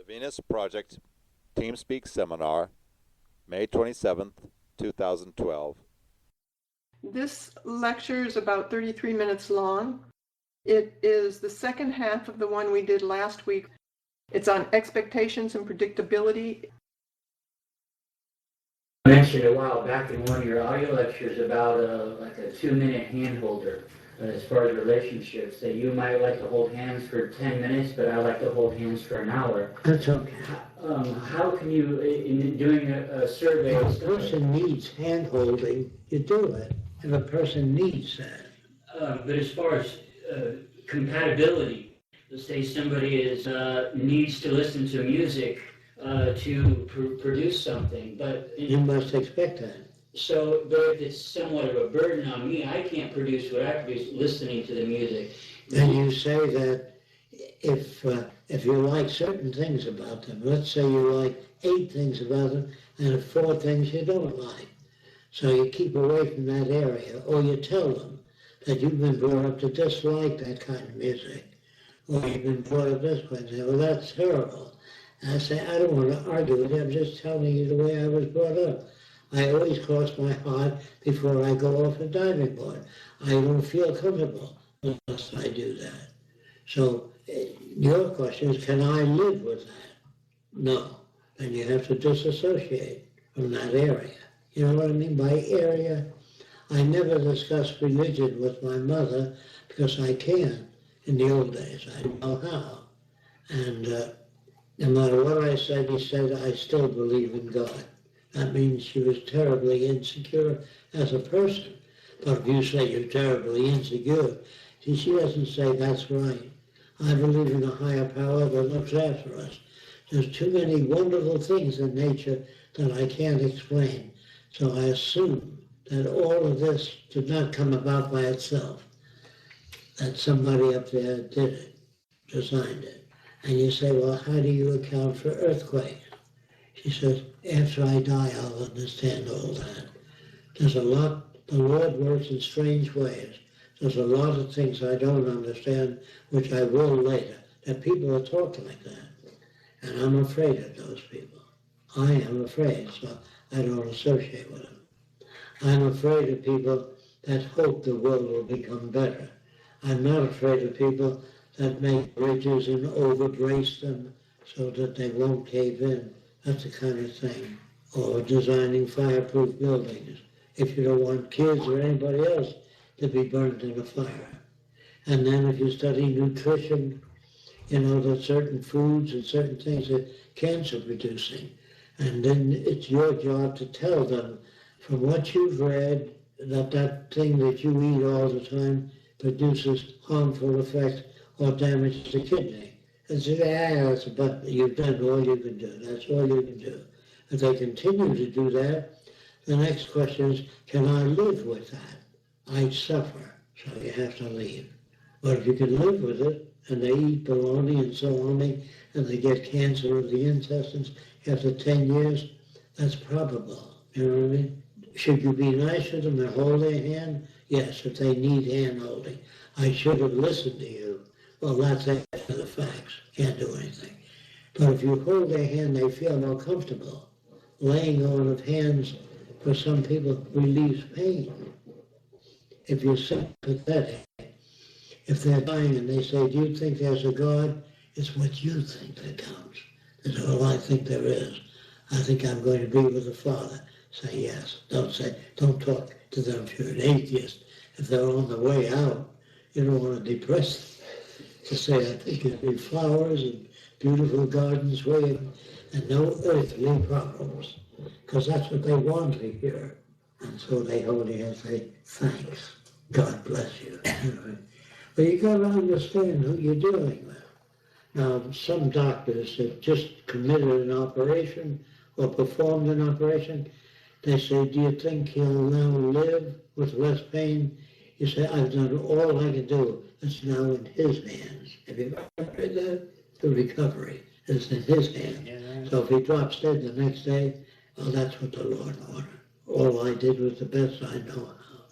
Venus Project TeamSpeak Seminar, May 27th, 2012. This lecture is about 33 minutes long. It is the second half of the one we did last week. It's on expectations and predictability. I mentioned a while back in one of your audio lectures about like a 2-minute hand holder as far as relationships, that you might like to hold hands for 10 minutes, but I like to hold hands for an hour. That's okay. How can you, in doing a survey... If a person needs hand holding, you do it. If a person needs that. But as far as compatibility, let's say somebody needs to listen to music to produce something, but... You must expect that. So, but if it's somewhat of a burden on me, I can't produce what I produce listening to the music. And you say that if you like certain things about them, let's say you like 8 things about them and 4 things you don't like. So you keep away from that area, or you tell them that you've been brought up to dislike that kind of music, or you've been brought up this way, and say, well, that's terrible. And I say, I don't want to argue with you, I'm just telling you the way I was brought up. I always cross my heart before I go off a diving board. I don't feel comfortable unless I do that. So your question is, can I live with that? No. And you have to disassociate from that area. You know what I mean by area? I never discussed religion with my mother because I can't. In the old days, I didn't know how. And no matter what I said, he said, I still believe in God. That means she was terribly insecure as a person. But if you say you're terribly insecure, she doesn't say that's right. I believe in a higher power that looks after us. There's too many wonderful things in nature that I can't explain. So I assume that all of this did not come about by itself, that somebody up there did it, designed it. And you say, well, how do you account for earthquakes? She says, after I die, I'll understand all that. There's a lot, the Lord works in strange ways. There's a lot of things I don't understand, which I will later, that people are talking like that. And I'm afraid of those people. I am afraid, so I don't associate with them. I'm afraid of people that hope the world will become better. I'm not afraid of people that make bridges and overbrace them so that they won't cave in. That's the kind of thing. Or designing fireproof buildings if you don't want kids or anybody else to be burned in a fire. And then if you study nutrition, you know that certain foods and certain things are cancer producing. And then it's your job to tell them from what you've read that that thing that you eat all the time produces harmful effects or damage to the kidney. And say, that's about, you've done all you can do. That's all you can do. If they continue to do that, the next question is, can I live with that? I suffer, so you have to leave. But if you can live with it, and they eat bologna and salami, and they get cancer of the intestines after 10 years, that's probable. You know what I mean? Should you be nice to them and hold their hand? Yes, if they need hand holding. I should have listened to you. Well, that's after the facts. Can't do anything. But if you hold their hand, they feel more comfortable. Laying on of hands for some people relieves pain. If you're sympathetic, if they're dying and they say, do you think there's a God? It's what you think that counts. That's all I think there is. I think I'm going to be with the Father. Say yes. Don't talk to them if you're an atheist. If they're on the way out, you don't want to depress them. To say, I think it'd be flowers and beautiful gardens waiting and no earthly problems. Because that's what they want to hear. And so they hold you and say, thanks. God bless you. But you got to understand who you're dealing with. Now, some doctors have just committed an operation or performed an operation. They say, do you think he'll now live with less pain? You say, I've done all I can do. It's now in his hands. Have you ever heard that? The recovery is in his hands. Yeah. So if he drops dead the next day, well, that's what the Lord ordered. All I did was the best I know how.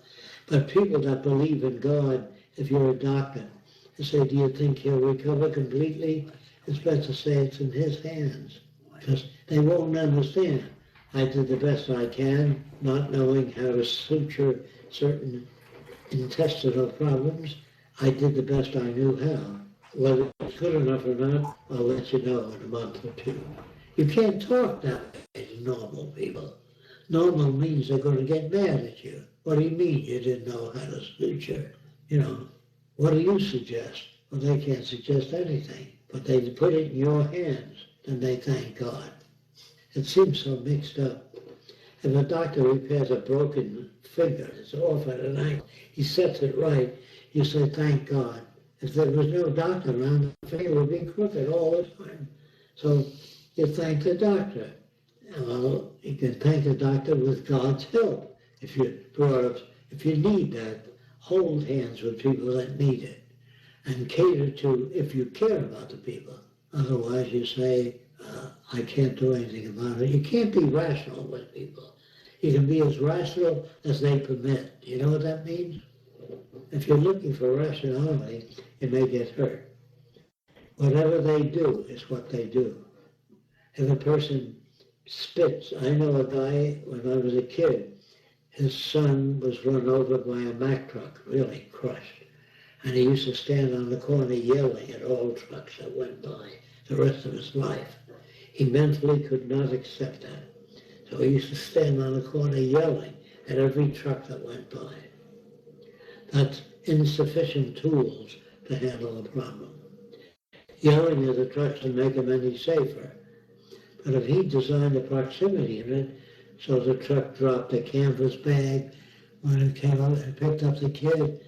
But people that believe in God, if you're a doctor, they say, do you think he'll recover completely? It's better to say it's in his hands, because they won't understand. I did the best I can, not knowing how to suture certain intestinal problems. I did the best I knew how. Whether it's good enough or not, I'll let you know in a month or two. You can't talk that way to normal people. Normal means they're going to get mad at you. What do you mean you didn't know how to suture? What do you suggest? Well, they can't suggest anything, but they put it in your hands, and they thank God. It seems so mixed up. If a doctor repairs a broken finger, it's off at an angle, he sets it right, you say, thank God. If there was no doctor around, the finger would be crooked all the time. So you thank the doctor. Well, you can thank the doctor with God's help. If you need that, hold hands with people that need it. And cater to, if you care about the people. Otherwise you say, I can't do anything about it. You can't be rational with people. You can be as rational as they permit. You know what that means? If you're looking for rationality, you may get hurt. Whatever they do is what they do. If a person spits, I know a guy, when I was a kid, his son was run over by a Mack truck, really crushed. And he used to stand on the corner yelling at all trucks that went by the rest of his life. He mentally could not accept that. So he used to stand on the corner yelling at every truck that went by. That's insufficient tools to handle the problem. Yelling at the trucks doesn't make them any safer. But if he designed a proximity unit so the truck dropped a canvas bag when it came out and picked up the kid,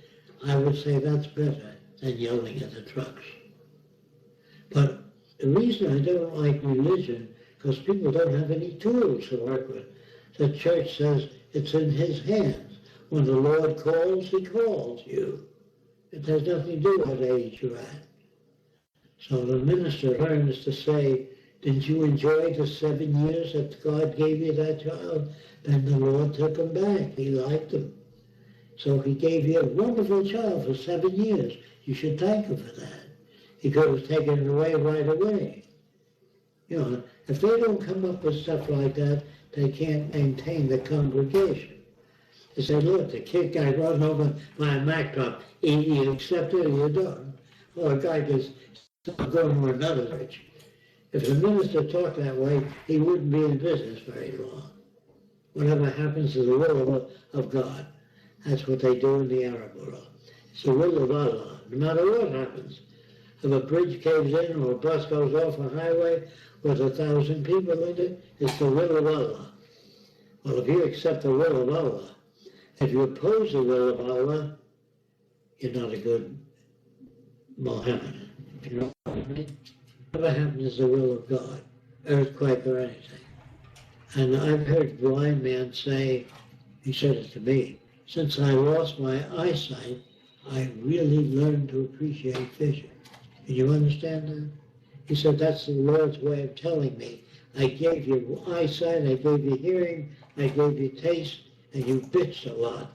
I would say that's better than yelling at the trucks. But the reason I don't like religion, because people don't have any tools to work with. The church says it's in his hands. When the Lord calls, he calls you. It has nothing to do with what age you're at. So the minister learns to say, didn't you enjoy the 7 years that God gave you that child? Then the Lord took him back. He liked him. So he gave you a wonderful child for 7 years. You should thank him for that. He could have taken it away right away. If they don't come up with stuff like that, they can't maintain the congregation. They say, look, the kid got run over by a Mack truck. You accept it or you don't. Or a guy gets going to another church. If the minister talked that way, he wouldn't be in business very long. Whatever happens is the will of God. That's what they do in the Arab world. It's the will of Allah, no matter what happens. If a bridge caves in or a bus goes off a highway with 1,000 people in it, it's the will of Allah. Well, if you accept the will of Allah, if you oppose the will of Allah, you're not a good Mohammedan. You know what I mean? Whatever happens is the will of God, earthquake or anything. And I've heard a blind man say, he said it to me, since I lost my eyesight, I really learned to appreciate vision. Can you understand that? He said, that's the Lord's way of telling me, I gave you eyesight, I gave you hearing, I gave you taste, and you bitched a lot.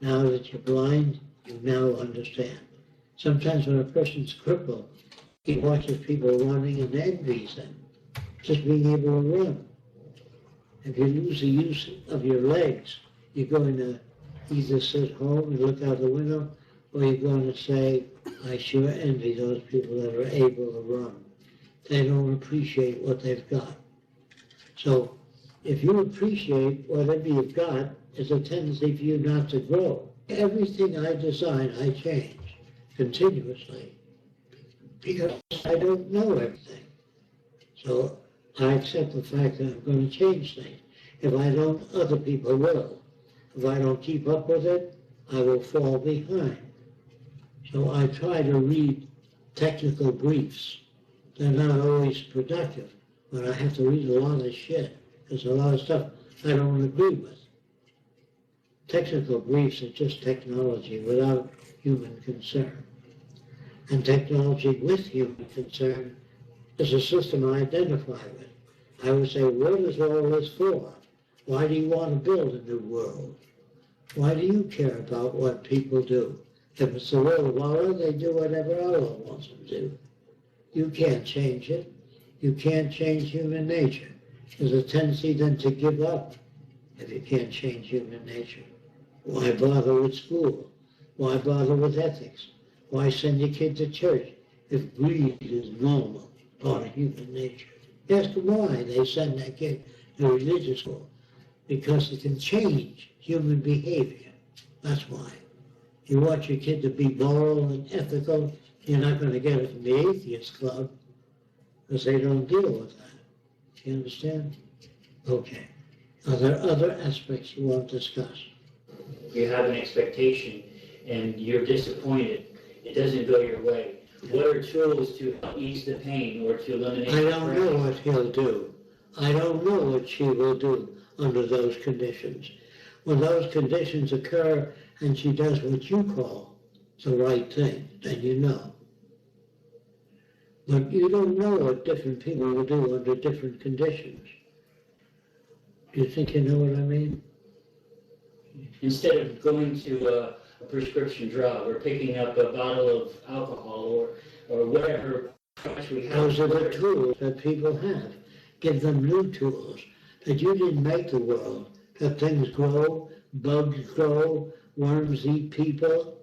Now that you're blind, you now understand. Sometimes when a person's crippled, he watches people running and envies them, just being able to run. If you lose the use of your legs, you're going to either sit home and look out the window, or you're going to say, I sure envy those people that are able to run. They don't appreciate what they've got. So if you appreciate whatever you've got, there's a tendency for you not to grow. Everything I design, I change continuously because I don't know everything. So I accept the fact that I'm going to change things. If I don't, other people will. If I don't keep up with it, I will fall behind. So I try to read technical briefs. They're not always productive, but I have to read a lot of shit. There's a lot of stuff I don't agree with. Technical briefs are just technology without human concern. And technology with human concern is a system I identify with. I would say, what is all this for? Why do you want to build a new world? Why do you care about what people do? If it's the will of Allah, they do whatever Allah wants them to do. You can't change it. You can't change human nature. There's a tendency then to give up if you can't change human nature. Why bother with school? Why bother with ethics? Why send your kid to church if greed is normal, part of human nature? Ask them why they send their kid to religious school. Because it can change human behavior. That's why. You want your kid to be moral and ethical, you're not going to get it from the atheist club because they don't deal with that. You understand? Okay. Are there other aspects you want to discuss? You have an expectation and you're disappointed. It doesn't go your way. What are tools to help ease the pain or to eliminate I the don't know what he'll do. I don't know what she will do under those conditions. When those conditions occur and she does what you call the right thing, then you know. But you don't know what different people will do under different conditions. Do you think you know what I mean? Instead of going to a prescription drug or picking up a bottle of alcohol or whatever we have. Those are the tools that people have. Give them new tools. That you didn't make the world. That things grow, bugs grow, worms eat people.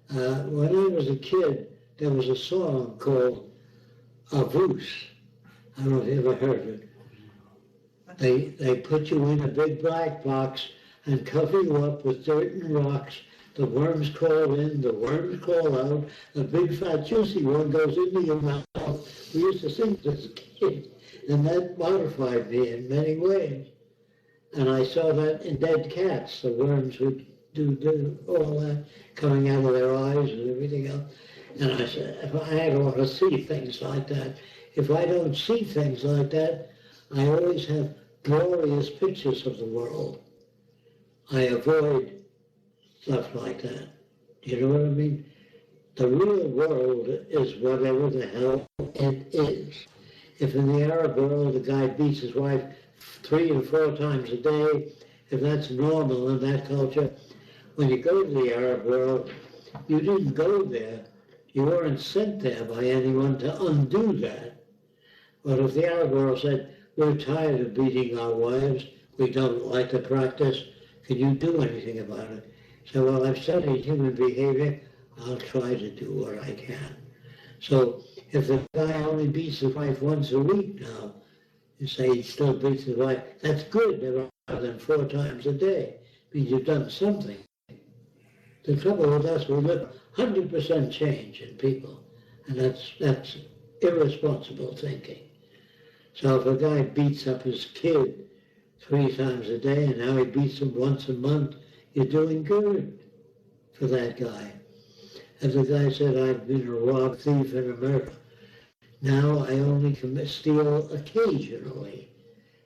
When I was a kid, there was a song called Avus. I don't know if you ever heard of it. They put you in a big black box and cover you up with dirt and rocks. The worms crawl in, the worms crawl out. A big fat juicy one goes into your mouth. We used to sing this as a kid, and that modified me in many ways. And I saw that in dead cats. The worms would do all that coming out of their eyes and everything else. And I said, if I ought to see things like that. If I don't see things like that, I always have glorious pictures of the world. I avoid stuff like that. Do you know what I mean? The real world is whatever the hell it is. If in the Arab world the guy beats his wife 3 and 4 times a day, if that's normal in that culture, when you go to the Arab world, you didn't go there. You weren't sent there by anyone to undo that. But if the Arab world said, we're tired of beating our wives, we don't like the practice, can you do anything about it? So while I've studied human behavior, I'll try to do what I can. So if the guy only beats his wife once a week now, you say he still beats his wife, that's good rather than 4 times a day. It means you've done something. The trouble with us, we look 100% change in people, and that's irresponsible thinking. So if a guy beats up his kid 3 times a day and now he beats him once a month, you're doing good for that guy. If the guy said, I've been a rob, thief, and a murderer, now I only steal occasionally,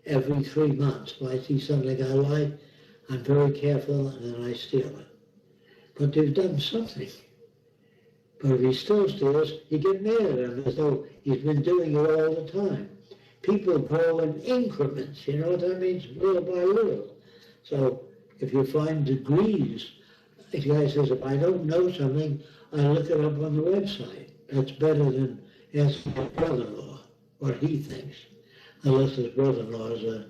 every 3 months. If I see something I like, I'm very careful and then I steal it. But they've done something. But if he still steals, you get mad at him as though he's been doing it all the time. People grow in increments, you know what that means? Little by little. So if you find degrees, the guy says, if I don't know something, I look it up on the website. That's better than asking my brother-in-law what he thinks, unless his brother-in-law is a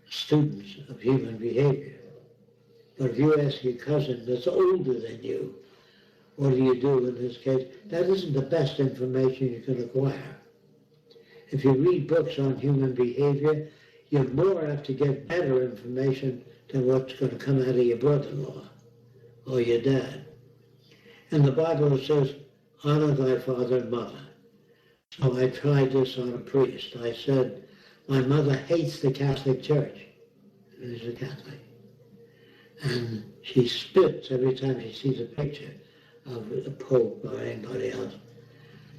student of human behavior. But if you ask your cousin that's older than you, what do you do in this case? That isn't the best information you can acquire. If you read books on human behavior, you're more apt to get better information than what's going to come out of your brother-in-law or your dad. And the Bible says, honor thy father and mother. So I tried this on a priest. I said, my mother hates the Catholic Church. She's a Catholic. And she spits every time she sees a picture of the Pope or anybody else.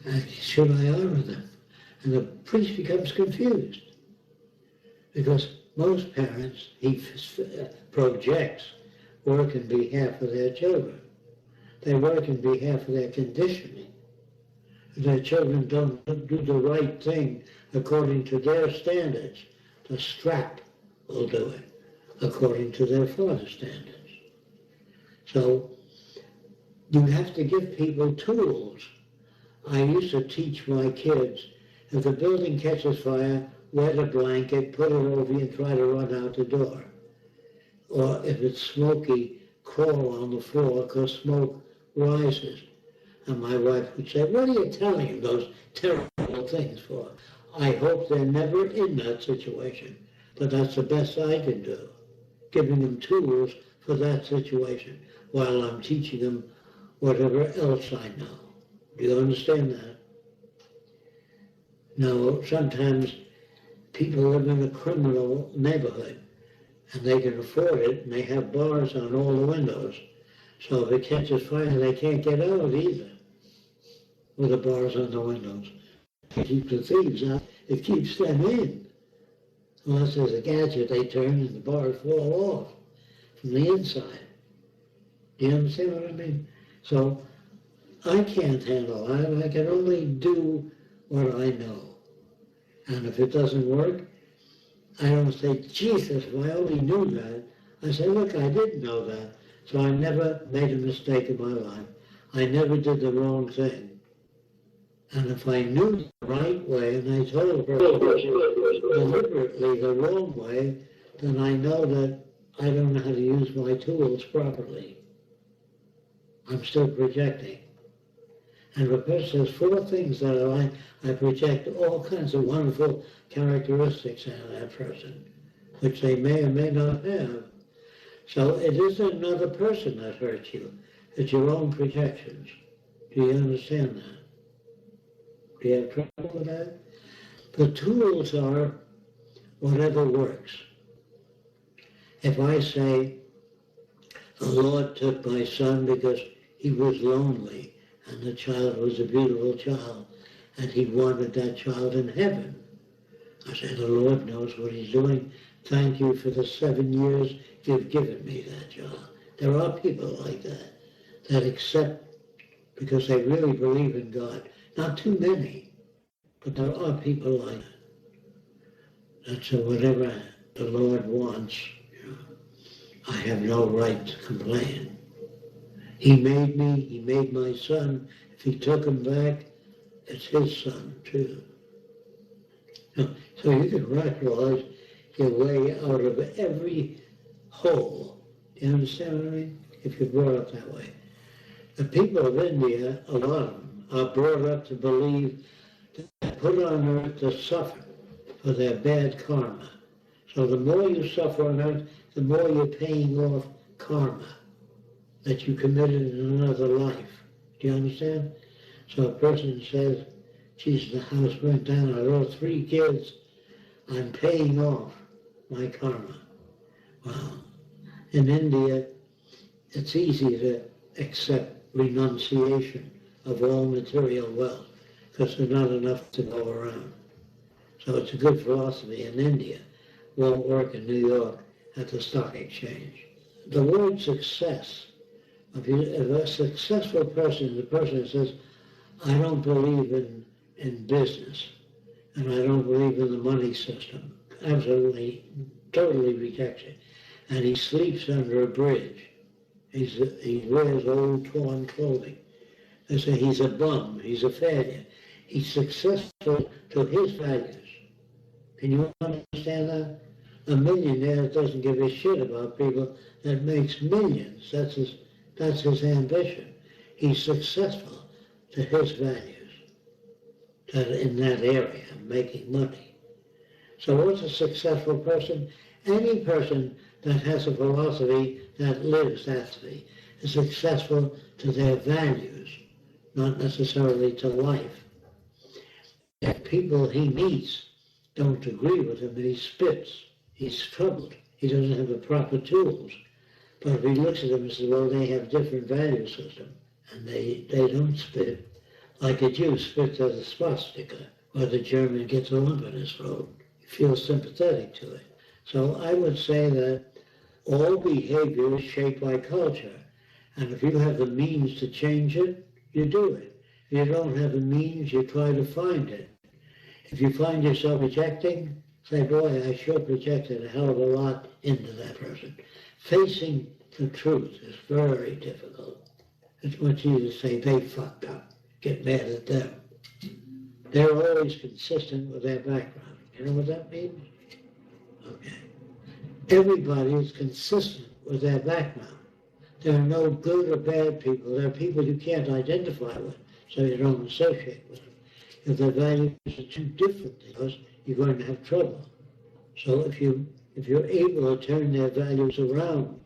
And should I honor them? And the priest becomes confused. Because most parents, he projects, work in behalf of their children. They work in behalf of their conditioning. If their children don't do the right thing according to their standards, the strap will do it according to their father's standards. So you have to give people tools. I used to teach my kids, if the building catches fire, wet a blanket, put it over you and try to run out the door. Or if it's smoky, crawl on the floor because smoke rises. And my wife would say, what are you telling him those terrible things for? I hope they're never in that situation, but that's the best I can do, giving them tools for that situation while I'm teaching them whatever else I know. Do you understand that? Now, sometimes people live in a criminal neighborhood and they can afford it and they have bars on all the windows. So if it catches fire, they can't get out either with the bars on the windows. To keep the thieves out, it keeps them in. Unless there's a gadget they turn and the bars fall off from the inside. Do you understand what I mean? So I can't handle that. I can only do what I know. And if it doesn't work, I don't say, Jesus, if I only knew that. I say, look, I didn't know that. So I never made a mistake in my life. I never did the wrong thing. And if I knew the right way, and I told her deliberately the wrong way, then I know that I don't know how to use my tools properly. I'm still projecting. And if a person says 4 things that I like, I project all kinds of wonderful characteristics in that person, which they may or may not have. So it isn't another person that hurts you. It's your own projections. Do you understand that? Do you have trouble with that? The tools are whatever works. If I say, the Lord took my son because he was lonely, and the child was a beautiful child, and he wanted that child in heaven. I say, the Lord knows what he's doing. Thank you for the 7 years you've given me that child. There are people like that accept because they really believe in God. Not too many, but there are people like that. And so whatever the Lord wants, I have no right to complain. He made me, he made my son. If he took him back, it's his son too. So you can rationalize your way out of every hole. Do you understand what I mean? If you're brought up that way. The people of India, a lot of them, are brought up to believe that they're put on earth to suffer for their bad karma. So the more you suffer on earth, the more you're paying off karma that you committed in another life. Do you understand? So a person says, geez, the house went down, I lost 3 kids, I'm paying off my karma. Well, in India, it's easy to accept renunciation of all material wealth because there's not enough to go around. So it's a good philosophy in India. Won't work in New York at the stock exchange. The word success, if a successful person is a person that says, I don't believe in business and I don't believe in the money system, absolutely, totally rejects it. And he sleeps under a bridge. He wears old torn clothing. They say he's a bum, he's a failure. He's successful to his values. Can you understand that? A millionaire doesn't give a shit about people that makes millions. That's his ambition. He's successful to his values in that area, making money. So what's a successful person? Any person that has a philosophy that lives that way is successful to their values, not necessarily to life. If people he meets don't agree with him and he spits, he's troubled. He doesn't have the proper tools. But if he looks at them and says, well, they have different value system, and they don't spit, like a Jew spits at a swastika, or the German gets a lump in his throat. He feels sympathetic to it. So I would say that all behavior is shaped by culture. And if you have the means to change it, you do it. If you don't have the means, you try to find it. If you find yourself projecting, say, boy, I sure projected a hell of a lot into that person. Facing the truth is very difficult. It's much easier to say they fucked up. get mad at them. They're always consistent with their background. You know what that means? Okay. Everybody is consistent with their background. There are no good or bad people. There are people you can't identify with, so you don't associate with them. If their values are too different than yours, you're going to have trouble. So if you're able to turn their values around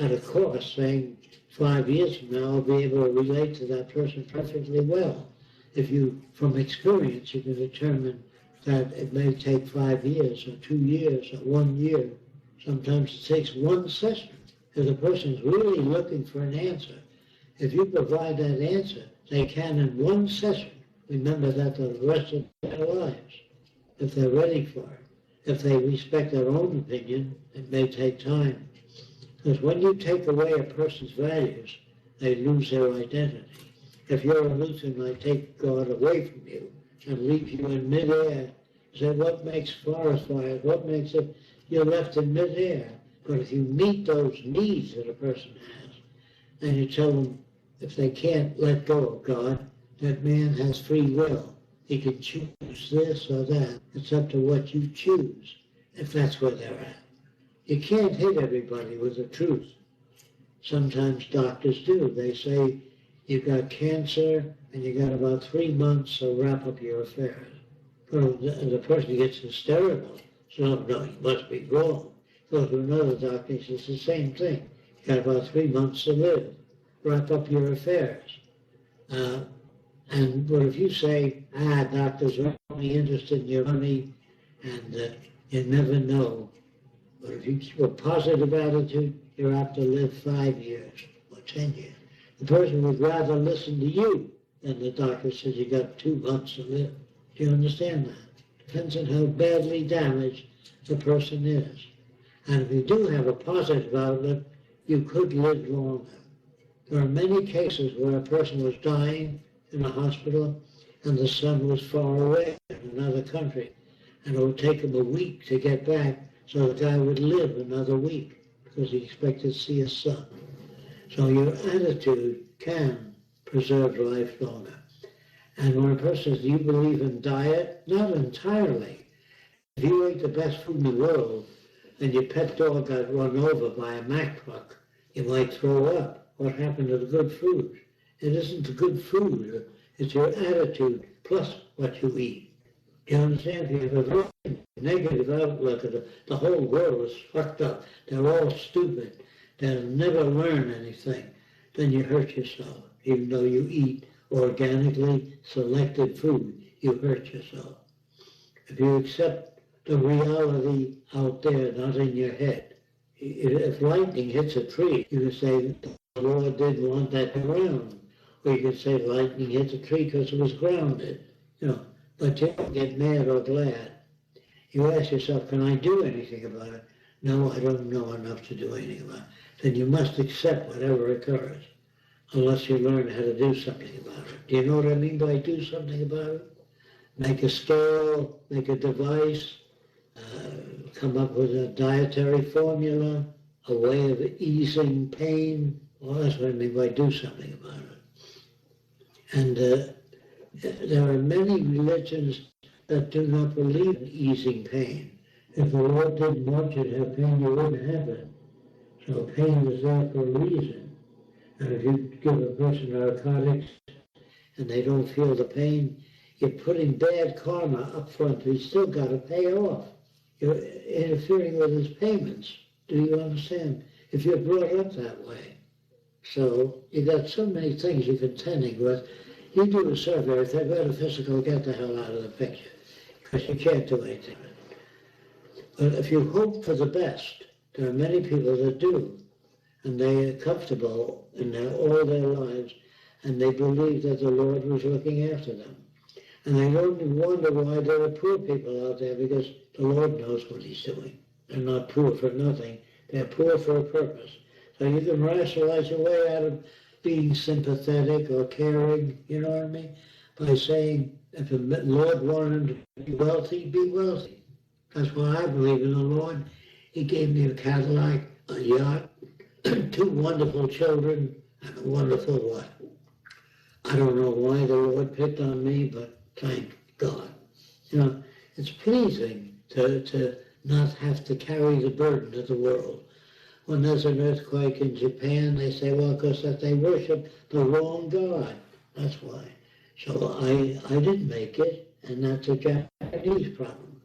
at a course, saying 5 years from now I'll be able to relate to that person perfectly well. If you, from experience, you can determine that it may take 5 years or 2 years or 1 year. Sometimes it takes one session. If the person's really looking for an answer, if you provide that answer, they can in one session remember that the rest of their lives, if they're ready for it. If they respect their own opinion, it may take time. Because when you take away a person's values, they lose their identity. If you're a Lutheran, I take God away from you and leave you in midair. Say, what makes forest fires? What makes it? You're left in midair. But if you meet those needs that a person has, and you tell them if they can't let go of God, that man has free will. He can choose this or that. It's up to what you choose, if that's where they're at. You can't hit everybody with the truth. Sometimes doctors do. They say, you've got cancer and you got about 3 months, so wrap up your affairs. Well, the person gets hysterical. So, no, you must be wrong. Go to another doctor, he says the same thing. You got about 3 months to live. Wrap up your affairs. But if you say, doctors are only interested in your money and you never know. But if you keep a positive attitude, you're apt to live 5 years or 10 years. The person would rather listen to you than the doctor says you got 2 months to live. Do you understand that? Depends on how badly damaged the person is. And if you do have a positive outlook, you could live longer. There are many cases where a person was dying in a hospital and the son was far away in another country. And it would take him a week to get back, so the guy would live another week because he expected to see his son. So your attitude can preserve life longer. And when a person says, do you believe in diet? Not entirely. If you ate the best food in the world and your pet dog got run over by a Mack truck, you might throw up. What happened to the good food? It isn't the good food, it's your attitude plus what you eat. You understand? If you have a very negative outlook, the whole world is fucked up, they're all stupid, they'll never learn anything, then you hurt yourself. Even though you eat organically selected food, you hurt yourself. If you accept the reality out there, not in your head, if lightning hits a tree, you can say, the Lord didn't want that around. Or you can say lightning hit the tree because it was grounded. But you don't get mad or glad. You ask yourself, can I do anything about it? No, I don't know enough to do anything about it. Then you must accept whatever occurs, unless you learn how to do something about it. Do you know what I mean by do something about it? Make a scale, make a device, come up with a dietary formula, a way of easing pain. Well, that's what I mean by do something about it. And there are many religions that do not believe in easing pain. If the Lord didn't want you to have pain, you wouldn't have it. So pain is there for a reason. And if you give a person narcotics and they don't feel the pain, you're putting bad karma up front. He's still got to pay off. You're interfering with his payments. Do you understand? If you're brought up that way. So you got so many things you're contending with. You do a survey, if they're metaphysical, get the hell out of the picture, because you can't do anything. But if you hope for the best, there are many people that do, and they are comfortable in all their lives, and they believe that the Lord was looking after them. And they only wonder why there are poor people out there, because the Lord knows what he's doing. They're not poor for nothing. They're poor for a purpose. So you can rationalize your way out of being sympathetic or caring, you know what I mean? By saying, if the Lord wanted to be wealthy. That's why I believe in the Lord. He gave me a Cadillac, a yacht, 2 wonderful children, and a wonderful wife. I don't know why the Lord picked on me, but thank God. You know, it's pleasing to not have to carry the burden of the world. When there's an earthquake in Japan, they say, well, because that they worship the wrong God. That's why. So I didn't make it, and that's a Japanese problem.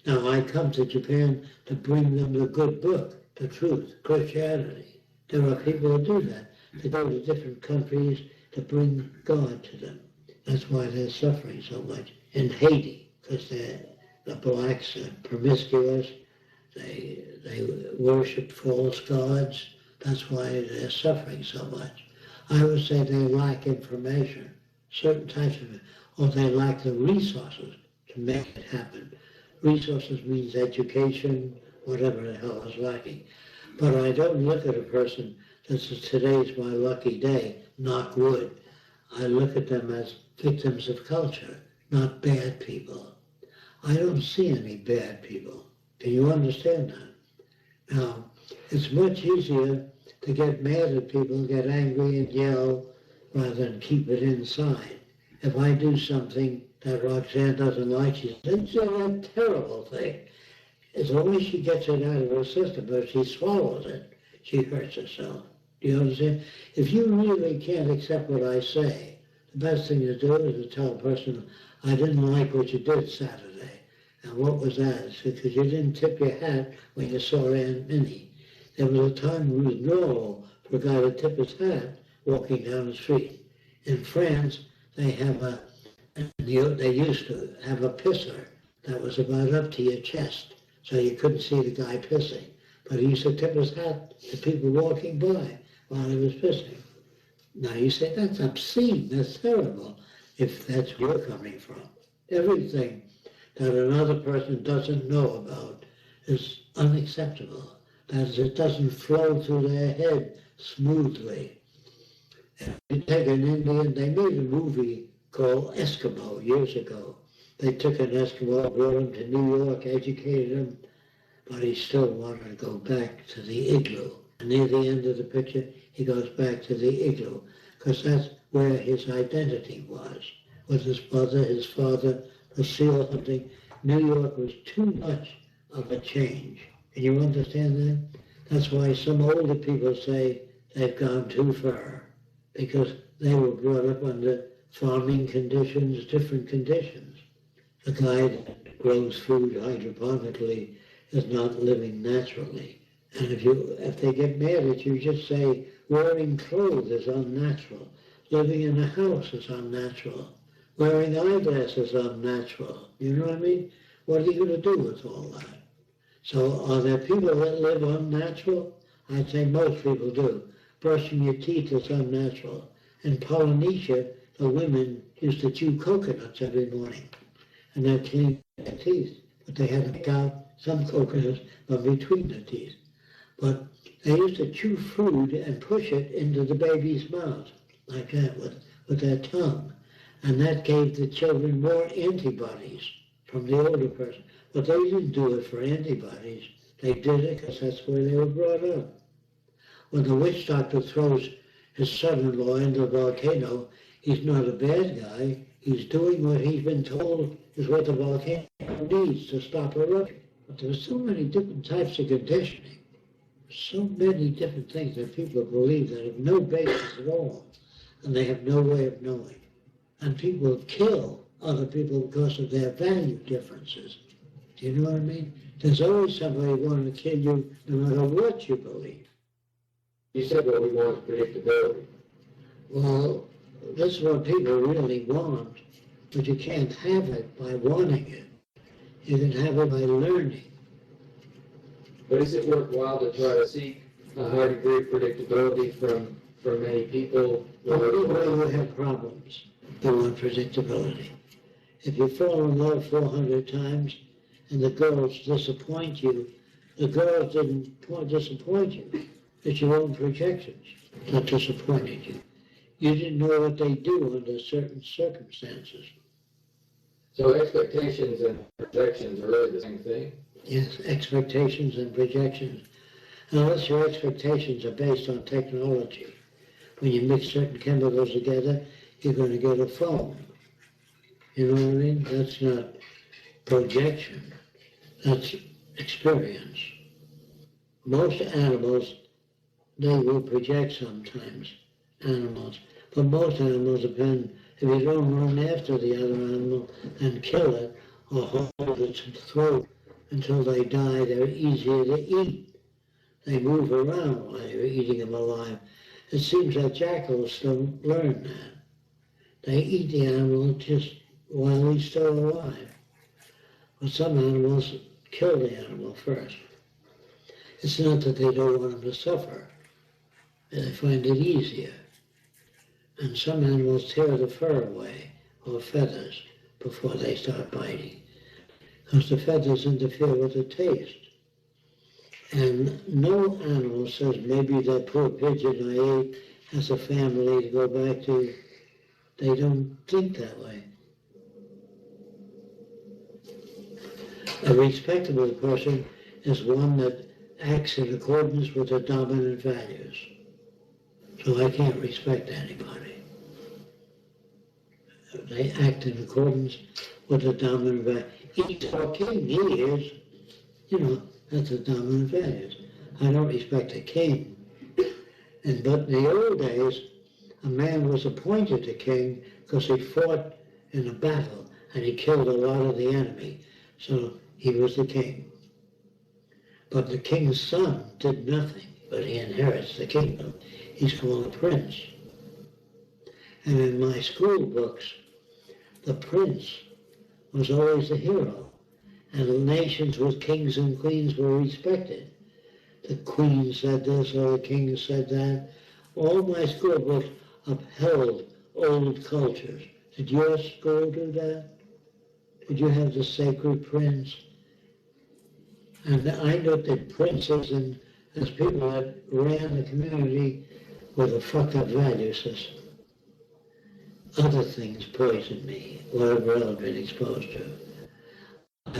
Now, I come to Japan to bring them the good book, the truth, Christianity. There are people who do that. They go to different countries to bring God to them. That's why they're suffering so much. In Haiti, because the blacks are promiscuous, they worship false gods. That's why they're suffering so much. I would say they lack information, certain types of it, or they lack the resources to make it happen. Resources means education, whatever the hell is lacking. But I don't look at a person that says, today's my lucky day, knock wood. I look at them as victims of culture, not bad people. I don't see any bad people. Can you understand that? Now, it's much easier to get mad at people, get angry and yell, rather than keep it inside. If I do something that Roxanne doesn't like, she says, it's a terrible thing. As long as she gets it out of her system, but if she swallows it, she hurts herself. Do you understand? If you really can't accept what I say, the best thing to do is to tell a person, I didn't like what you did Saturday. And what was that? It's because you didn't tip your hat when you saw Aunt Minnie. There was a time it was normal for a guy to tip his hat walking down the street. In France, they used to have a pisser that was about up to your chest, so you couldn't see the guy pissing. But he used to tip his hat to people walking by while he was pissing. Now you say, that's obscene, that's terrible, if that's where you're coming from. Everything that another person doesn't know about is unacceptable. That is, it doesn't flow through their head smoothly. You take an Indian, they made a movie called Eskimo years ago. They took an Eskimo, brought him to New York, educated him, but he still wanted to go back to the igloo. And near the end of the picture, he goes back to the igloo, because that's where his identity was. With his mother, his father, the seal hunting. New York was too much of a change. Can you understand that? That's why some older people say they've gone too far, because they were brought up under farming conditions, different conditions. The guy that grows food hydroponically is not living naturally. And if they get mad at you, just say wearing clothes is unnatural. Living in a house is unnatural. Wearing eyeglasses is unnatural. You know what I mean? What are you going to do with all that? So are there people that live unnatural? I'd say most people do. Brushing your teeth is unnatural. In Polynesia, the women used to chew coconuts every morning, and that cleaned their teeth. But they had to pick out some coconuts from between the teeth. But they used to chew food and push it into the baby's mouth, like that, with their tongue. And that gave the children more antibodies from the older person. But they didn't do it for antibodies. They did it because that's where they were brought up. When the witch doctor throws his son-in-law into the volcano, he's not a bad guy. He's doing what he's been told is what the volcano needs to stop erupting. But there's so many different types of conditioning. So many different things that people believe that have no basis at all, and they have no way of knowing. And people kill other people because of their value differences. Do you know what I mean? There's always somebody wanting to kill you no matter what you believe. You said what we want is predictability. Well, this is what people really want, but you can't have it by wanting it. You can have it by learning. But is it worthwhile to try to seek a high degree of predictability from many people? People who have problems, they want predictability. If you fall in love 400 times and the girls disappoint you, the girls didn't disappoint you. It's your own projections that disappointed you. You didn't know what they do under certain circumstances. So expectations and projections are really the same thing? Yes, expectations and projections. Unless your expectations are based on technology. When you mix certain chemicals together, you're going to get a phone. You know what I mean? That's not projection. That's experience. Most animals, they will project sometimes, animals. But most animals depend, if you don't run after the other animal and kill it or hold its throat until they die, they're easier to eat. They move around while you're eating them alive. It seems that jackals don't learn that. They eat the animal just while he's still alive. But some animals kill the animal first. It's not that they don't want him to suffer. They find it easier. And some animals tear the fur away, or feathers, before they start biting, because the feathers interfere with the taste. And no animal says, maybe that poor pigeon I ate has a family to go back to. They don't think that way. A respectable person is one that acts in accordance with the dominant values. So I can't respect anybody. They act in accordance with the dominant values. He's our king, he is. You know, that's the dominant values. I don't respect a king. But in the old days, a man was appointed a king because he fought in a battle and he killed a lot of the enemy. So he was the king. But the king's son did nothing, but he inherits the kingdom. He's called a prince. And in my school books, the prince was always the hero. And the nations with kings and queens were respected. The queen said this or the king said that. All my school books upheld old cultures. Did your school do that? Did you have the sacred prince? And I looked at princes and as people that ran the community with a fucked up value system. Other things poisoned me, whatever I've been exposed to. I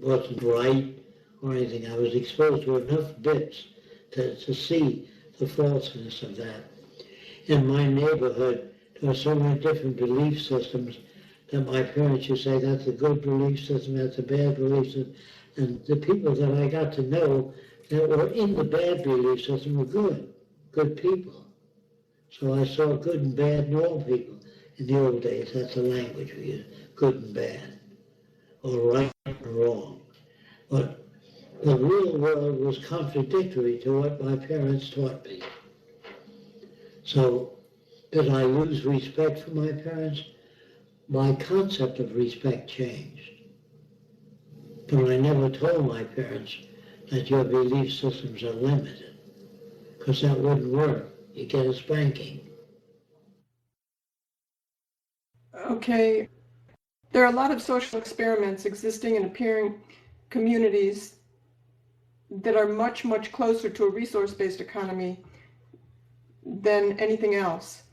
wasn't right or anything. I was exposed to enough bits to see the falseness of that. In my neighborhood, there were so many different belief systems that my parents used to say, that's a good belief system, that's a bad belief system. And the people that I got to know that were in the bad belief system were good people. So I saw good and bad in all people. In the old days, that's the language we used, good and bad, or right and wrong. But the real world was contradictory to what my parents taught me. So did I lose respect for my parents? My concept of respect changed. But I never told my parents that your belief systems are limited, because that wouldn't work. You get a spanking. Okay. There are a lot of social experiments existing in appearing communities that are much, much closer to a resource-based economy than anything else.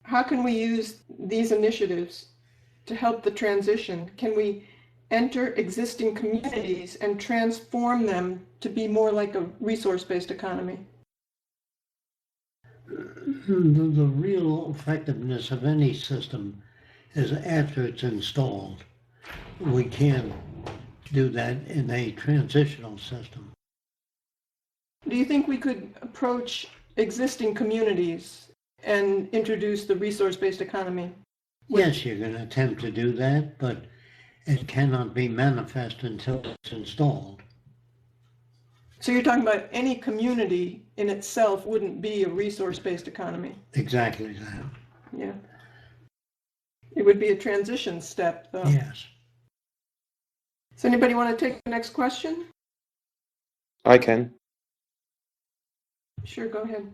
How can we use these initiatives to help the transition? Can we enter existing communities and transform them to be more like a resource-based economy? The real effectiveness of any system is after it's installed. We can't do that in a transitional system. Do you think we could approach existing communities and introduce the resource-based economy? Yes, you're going to attempt to do that, but it cannot be manifest until it's installed. So you're talking about any community in itself wouldn't be a resource-based economy? Exactly that. Yeah. It would be a transition step, though. Yes. Does anybody want to take the next question? I can. Sure, go ahead.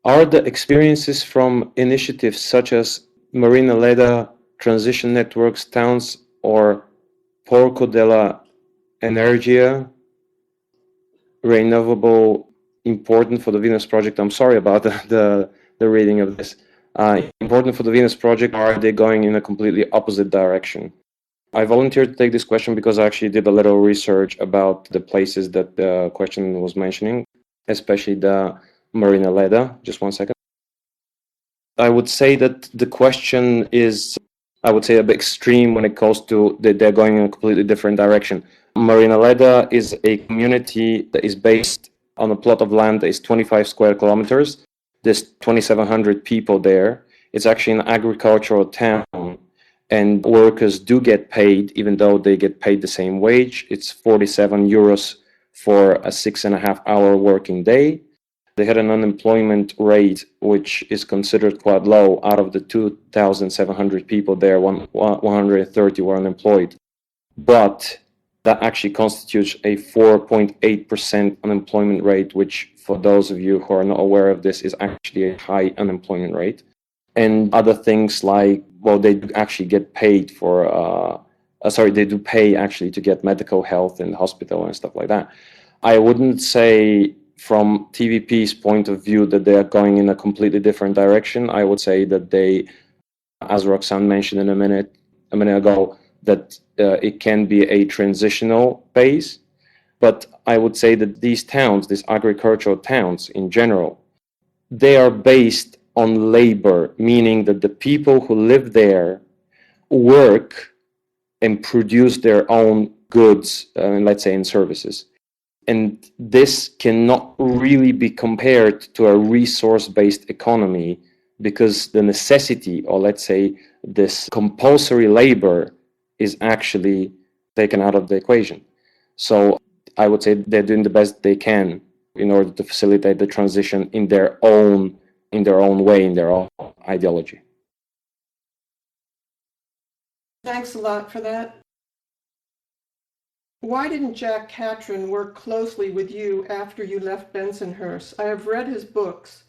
Are the experiences from initiatives such as Marina Leda, Transition Networks, Towns, or Porco della Energia Renewable important for the Venus Project? I'm sorry about the reading of this. Important for the Venus Project, or are they going in a completely opposite direction? I volunteered to take this question because I actually did a little research about the places that the question was mentioning, especially the Marina Leda. Just one second. I would say that the question is, I would say, a bit extreme when it comes to that they're going in a completely different direction. Marina Leda is a community that is based on a plot of land that is 25 square kilometers. There's 2,700 people there. It's actually an agricultural town, and workers do get paid, even though they get paid the same wage. It's 47 euros for a 6.5-hour working day. They had an unemployment rate which is considered quite low. Out of the 2,700 people there, 130 were unemployed. But that actually constitutes a 4.8% unemployment rate, which, for those of you who are not aware of this, is actually a high unemployment rate. And other things like, well, they do actually get paid for, they do pay actually to get medical health in the hospital and stuff like that. I wouldn't say from TVP's point of view that they are going in a completely different direction. I would say that they, as Roxanne mentioned a minute ago, that it can be a transitional phase. But I would say that these towns, these agricultural towns in general, they are based on labor, meaning that the people who live there work and produce their own goods, let's say, and services. And this cannot really be compared to a resource-based economy, because the necessity, or let's say this compulsory labor, is actually taken out of the equation. So I would say they're doing the best they can in order to facilitate the transition in their own way, in their own ideology. Thanks a lot for that. Why didn't Jacque Catron work closely with you after you left Bensonhurst? I have read his books,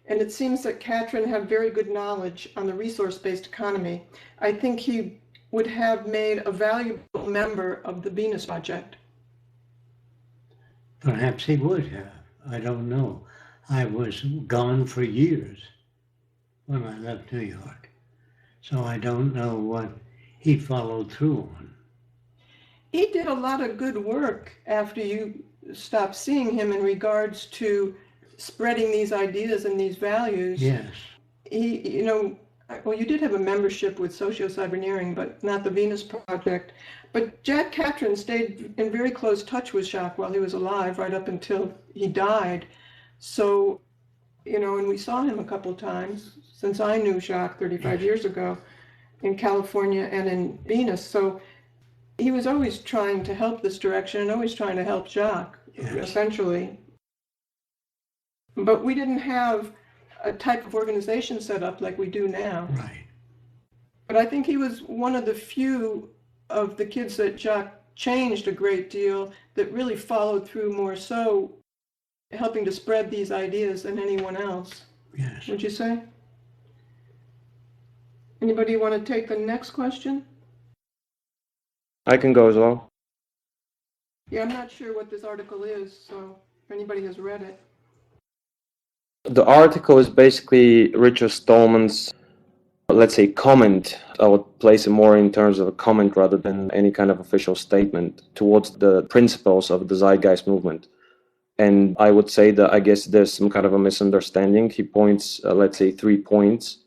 and it seems that Catron had very good knowledge on the resource-based economy. I think he would have made a valuable member of the Venus Project. Perhaps he would have. I don't know. I was gone for years when I left New York, so I don't know what he followed through on. He did a lot of good work after you stopped seeing him in regards to spreading these ideas and these values. Yes. He, well, you did have a membership with Socio-Cyberneering, but not the Venus Project. But Jacque Catron stayed in very close touch with Jacque while he was alive, right up until he died. So, and we saw him a couple times since I knew Jacque 35 years ago in California and in Venus. So he was always trying to help this direction and always trying to help Jacque, essentially. But we didn't have a type of organization set up like we do now. Right. But I think he was one of the few of the kids that Jacque changed a great deal, that really followed through more so, helping to spread these ideas than anyone else. Yes. Would you say? Anybody want to take the next question? I can go as well. Yeah, I'm not sure what this article is, so if anybody has read it. The article is basically Richard Stallman's, let's say, comment. I would place it more in terms of a comment rather than any kind of official statement towards the principles of the Zeitgeist movement. And I would say that I guess there's some kind of a misunderstanding. He points, let's say, 3 points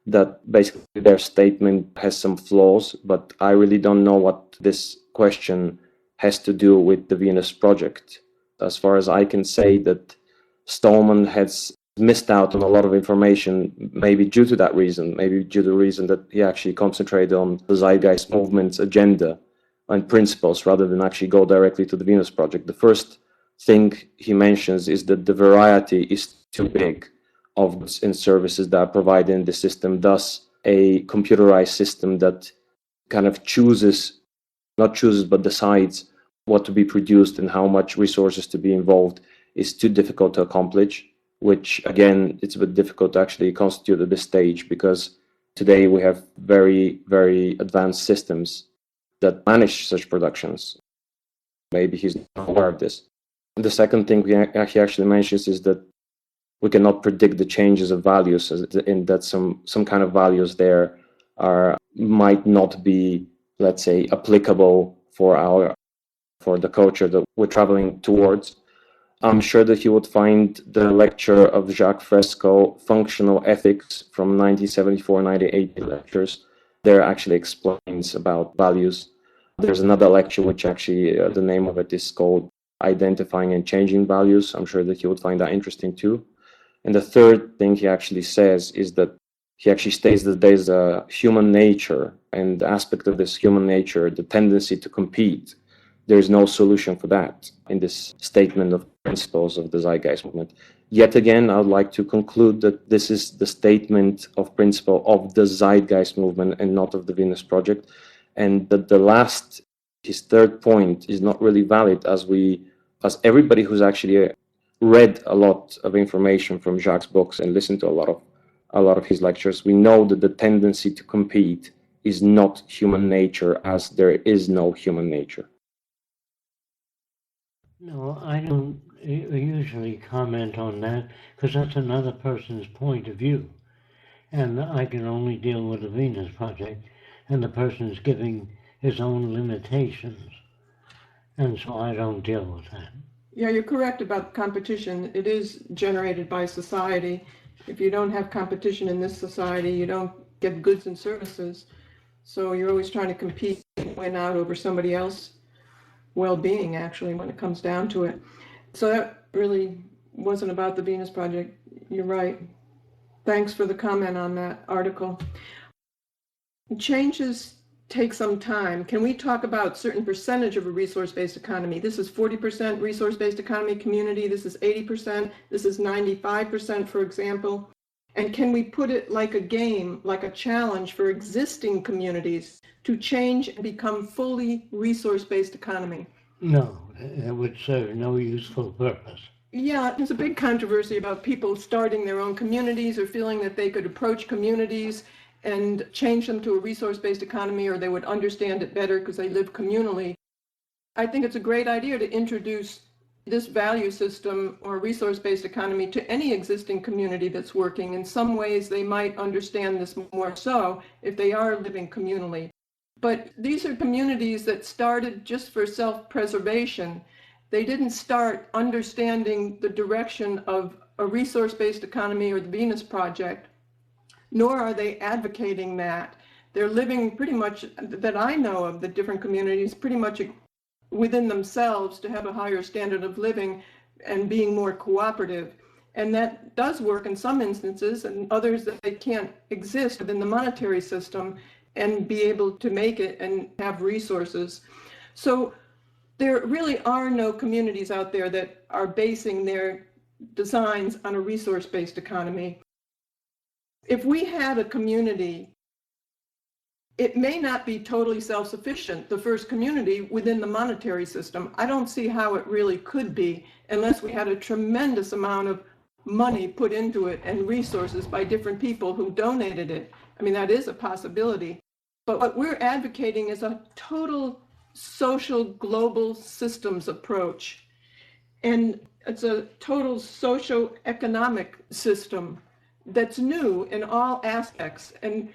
that basically their statement has some flaws, but I really don't know what this question has to do with the Venus Project. As far as I can say, that Stallman has missed out on a lot of information, maybe due to that reason, maybe due to the reason that he actually concentrated on the Zeitgeist movement's agenda and principles rather than actually go directly to the Venus Project. The first thing he mentions is that the variety is too big of goods and services that are provided in the system. Thus, a computerized system that kind of decides what to be produced and how much resources to be involved is too difficult to accomplish, which again, it's a bit difficult to actually constitute at this stage, because today we have very, very advanced systems that manage such productions. Maybe he's not aware of this. The second thing he actually mentions is that we cannot predict the changes of values, in that some kind of values there might not be, let's say, applicable for the culture that we're traveling towards. I'm sure that you would find the lecture of Jacque Fresco, Functional Ethics, from 1974 1980 lectures. There actually explains about values. There's another lecture which actually, the name of it is called Identifying and Changing Values. I'm sure that you would find that interesting too. And the third thing he actually says is that he actually states that there's a human nature, and the aspect of this human nature, the tendency to compete, there's no solution for that in this statement of principles of the Zeitgeist movement. Yet again, I would like to conclude that this is the statement of principle of the Zeitgeist movement and not of the Venus Project, and that the last, his third point, is not really valid, as everybody who's actually read a lot of information from Jacque's books and listened to a lot of his lectures, we know that the tendency to compete is not human nature, as there is no human nature. No, I don't usually comment on that because that's another person's point of view. And I can only deal with the Venus Project, and the person's giving his own limitations. And so I don't deal with that. Yeah, you're correct about competition. It is generated by society. If you don't have competition in this society, you don't get goods and services. So you're always trying to compete and win out over somebody else's well-being, actually, when it comes down to it. So that really wasn't about the Venus Project. You're right. Thanks for the comment on that article. Changes take some time. Can we talk about certain percentage of a resource-based economy? This is 40% resource-based economy community. This is 80%. This is 95%, for example. And can we put it like a game, like a challenge for existing communities to change and become fully resource-based economy? No, it would serve no useful purpose. Yeah, there's a big controversy about people starting their own communities or feeling that they could approach communities and change them to a resource-based economy, or they would understand it better because they live communally. I think it's a great idea to introduce this value system or resource-based economy to any existing community that's working. In some ways, they might understand this more so if they are living communally. But these are communities that started just for self-preservation. They didn't start understanding the direction of a resource-based economy or the Venus Project, nor are they advocating that. They're living pretty much, that I know of, the different communities, pretty much within themselves to have a higher standard of living and being more cooperative. And that does work in some instances, and others that they can't exist within the monetary system and be able to make it and have resources. So there really are no communities out there that are basing their designs on a resource-based economy. If we had a community, it may not be totally self-sufficient, the first community within the monetary system. I don't see how it really could be unless we had a tremendous amount of money put into it and resources by different people who donated it. I mean, that is a possibility. But what we're advocating is a total social global systems approach. And it's a total socio-economic system that's new in all aspects. And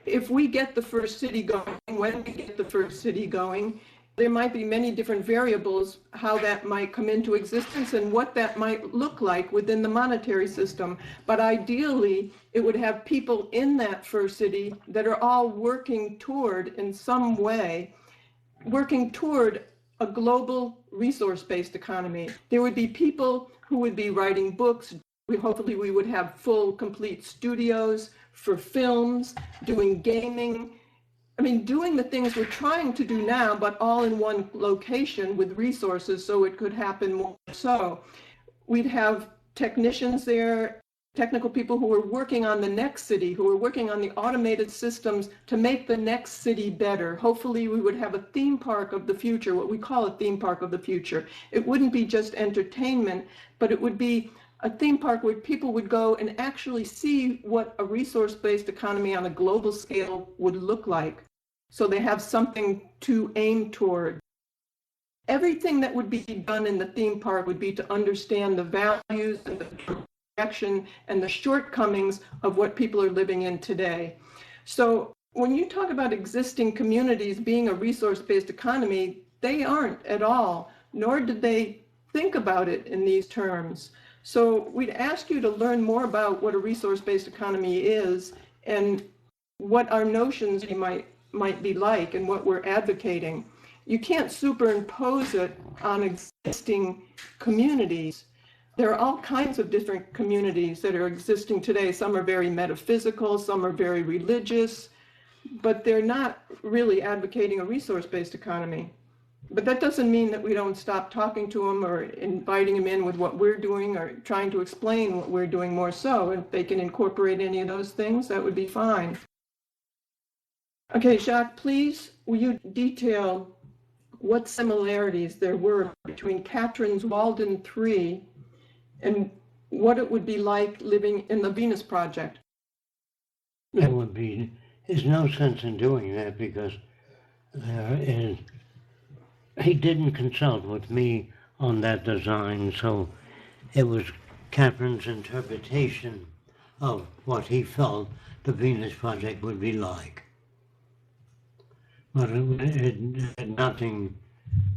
if we get the first city going, when we get the first city going, there might be many different variables how that might come into existence and what that might look like within the monetary system. But ideally, it would have people in that first city that are all working toward, in some way, working toward a global resource-based economy. There would be people who would be writing books. Hopefully we would have full, complete studios for films, doing gaming. I mean, doing the things we're trying to do now, but all in one location with resources so it could happen more so. We'd have technicians there, technical people who are working on the next city, who are working on the automated systems to make the next city better. Hopefully we would have a theme park of the future, what we call a theme park of the future. It wouldn't be just entertainment, but it would be a theme park where people would go and actually see what a resource-based economy on a global scale would look like. So they have something to aim toward. Everything that would be done in the theme park would be to understand the values and the direction and the shortcomings of what people are living in today. So when you talk about existing communities being a resource-based economy, they aren't at all, nor did they think about it in these terms. So we'd ask you to learn more about what a resource-based economy is and what our notions might be like and what we're advocating. You can't superimpose it on existing communities. There are all kinds of different communities that are existing today. Some are very metaphysical, some are very religious, but they're not really advocating a resource-based economy. But that doesn't mean that we don't stop talking to them or inviting them in with what we're doing or trying to explain what we're doing more so. If they can incorporate any of those things, that would be fine. Okay, Jacque, please, will you detail what similarities there were between Katrin's Walden 3 and what it would be like living in the Venus Project? There's no sense in doing that because he didn't consult with me on that design, so it was Katrin's interpretation of what he felt the Venus Project would be like. But it had nothing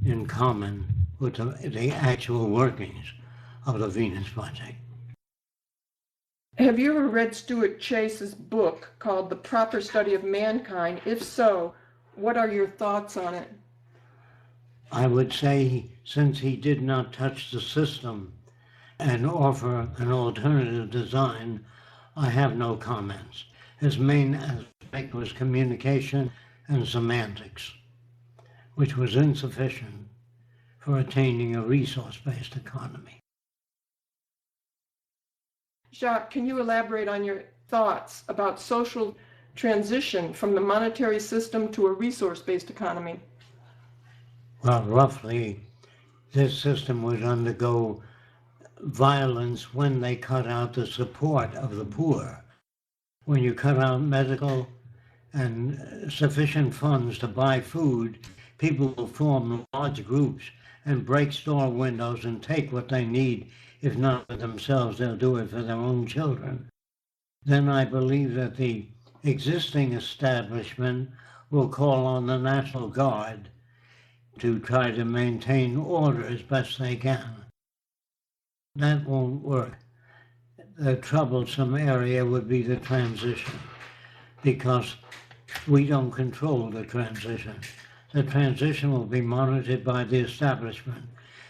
in common with the actual workings of the Venus Project. Have you ever read Stuart Chase's book called The Proper Study of Mankind? If so, what are your thoughts on it? I would say, since he did not touch the system and offer an alternative design, I have no comments. His main aspect was communication and semantics, which was insufficient for attaining a resource-based economy. Jacque, can you elaborate on your thoughts about social transition from the monetary system to a resource-based economy? Well, roughly, this system would undergo violence when they cut out the support of the poor. When you cut out medical and sufficient funds to buy food, people will form large groups and break store windows and take what they need. If not for themselves, they'll do it for their own children. Then I believe that the existing establishment will call on the National Guard to try to maintain order as best they can. That won't work. The troublesome area would be the transition, because we don't control the transition. The transition will be monitored by the establishment.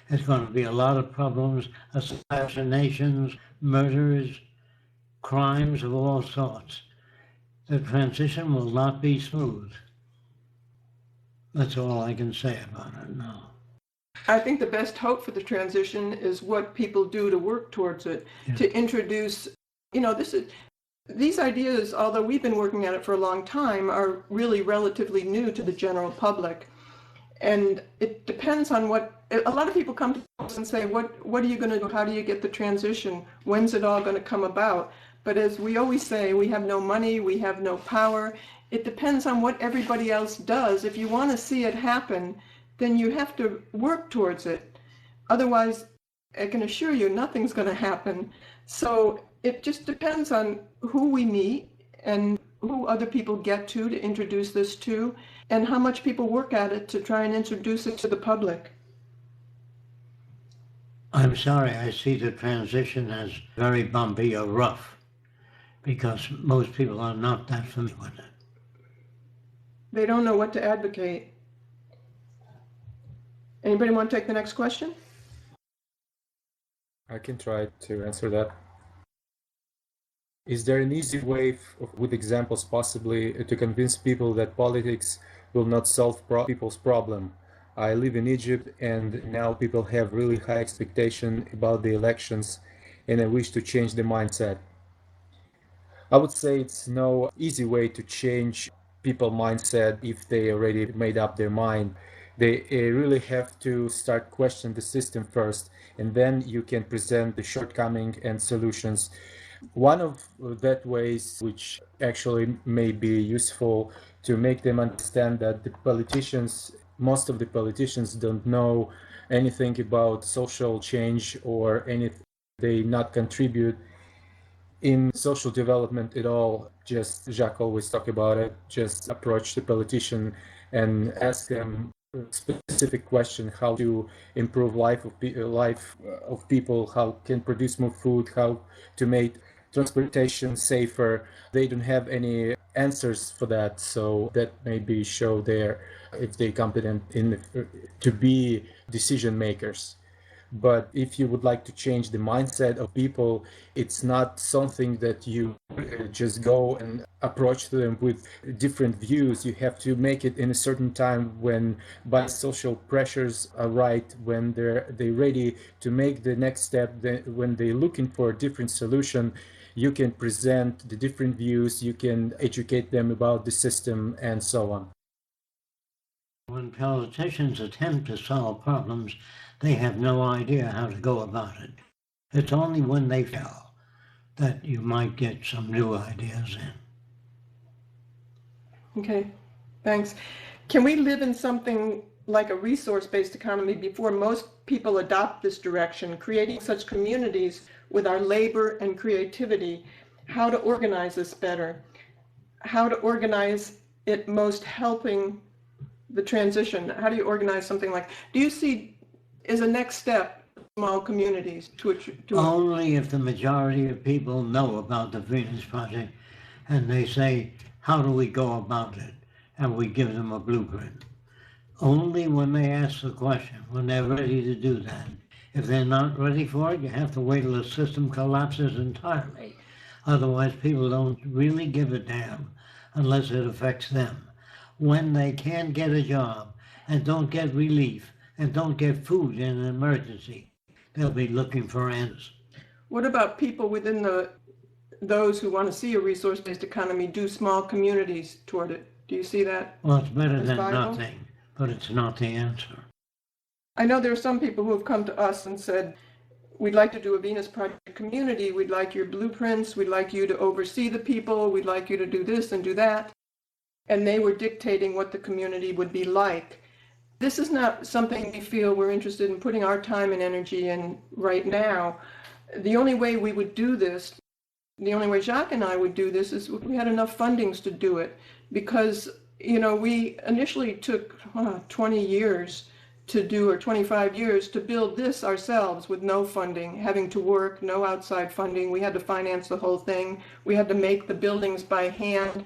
There's going to be a lot of problems, assassinations, murders, crimes of all sorts. The transition will not be smooth. That's all I can say about it now. I think the best hope for the transition is what people do to work towards it, to introduce, these ideas, although we've been working at it for a long time, are really relatively new to the general public. And it depends on a lot of people come to us and say, what are you going to do? How do you get the transition? When's it all going to come about? But as we always say, we have no money, we have no power. It depends on what everybody else does. If you want to see it happen, then you have to work towards it. Otherwise, I can assure you, nothing's going to happen. So it just depends on who we meet and who other people get to introduce this to, and how much people work at it to try and introduce it to the public. I'm sorry, I see the transition as very bumpy or rough, because most people are not that familiar with it. They don't know what to advocate. Anybody want to take the next question? I can try to answer that. Is there an easy way, with examples possibly, to convince people that politics will not solve people's problem? I live in Egypt, and now people have really high expectation about the elections, and I wish to change the mindset. I would say it's no easy way to change people's mindset if they already made up their mind. They really have to start questioning the system first, and then you can present the shortcoming and solutions. One of that ways, which actually may be useful to make them understand that most of the politicians don't know anything about social change or anything. They not contribute in social development at all. Just Jacque always talk about it. Just approach the politician and ask them specific question: how to improve life of people, how can produce more food, how to make transportation safer. They don't have any answers for that, so that maybe show there if they're competent in to be decision makers. But if you would like to change the mindset of people, it's not something that you just go and approach them with different views. You have to make it in a certain time when by social pressures are right, when they're ready to make the next step, when they're looking for a different solution. You can present the different views, you can educate them about the system, and so on. When politicians attempt to solve problems, they have no idea how to go about it. It's only when they fail that you might get some new ideas in. Okay, thanks. Can we live in something like a resource-based economy before most people adopt this direction, creating such communities with our labor and creativity? How to organize this better? How to organize it most helping the transition? How do you organize something like, do you see as a next step small communities to only if the majority of people know about the Venus Project and they say, how do we go about it? And we give them a blueprint. Only when they ask the question, when they're ready to do that. If they're not ready for it, you have to wait till the system collapses entirely. Otherwise, people don't really give a damn unless it affects them. When they can't get a job and don't get relief and don't get food in an emergency, they'll be looking for answers. What about people within those who want to see a resource-based economy do small communities toward it? Do you see that? Well, it's better than viable? nothing, but it's not the answer. I know there are some people who have come to us and said, we'd like to do a Venus Project community, we'd like your blueprints, we'd like you to oversee the people, we'd like you to do this and do that. And they were dictating what the community would be like. This is not something we feel we're interested in putting our time and energy in right now. The only way we would do this, the only way Jacque and I would do this is if we had enough fundings to do it. Because, you know, we initially took 20 years to do, or 25 years to build this ourselves with no funding, having to work, no outside funding. We had to finance the whole thing. We had to make the buildings by hand.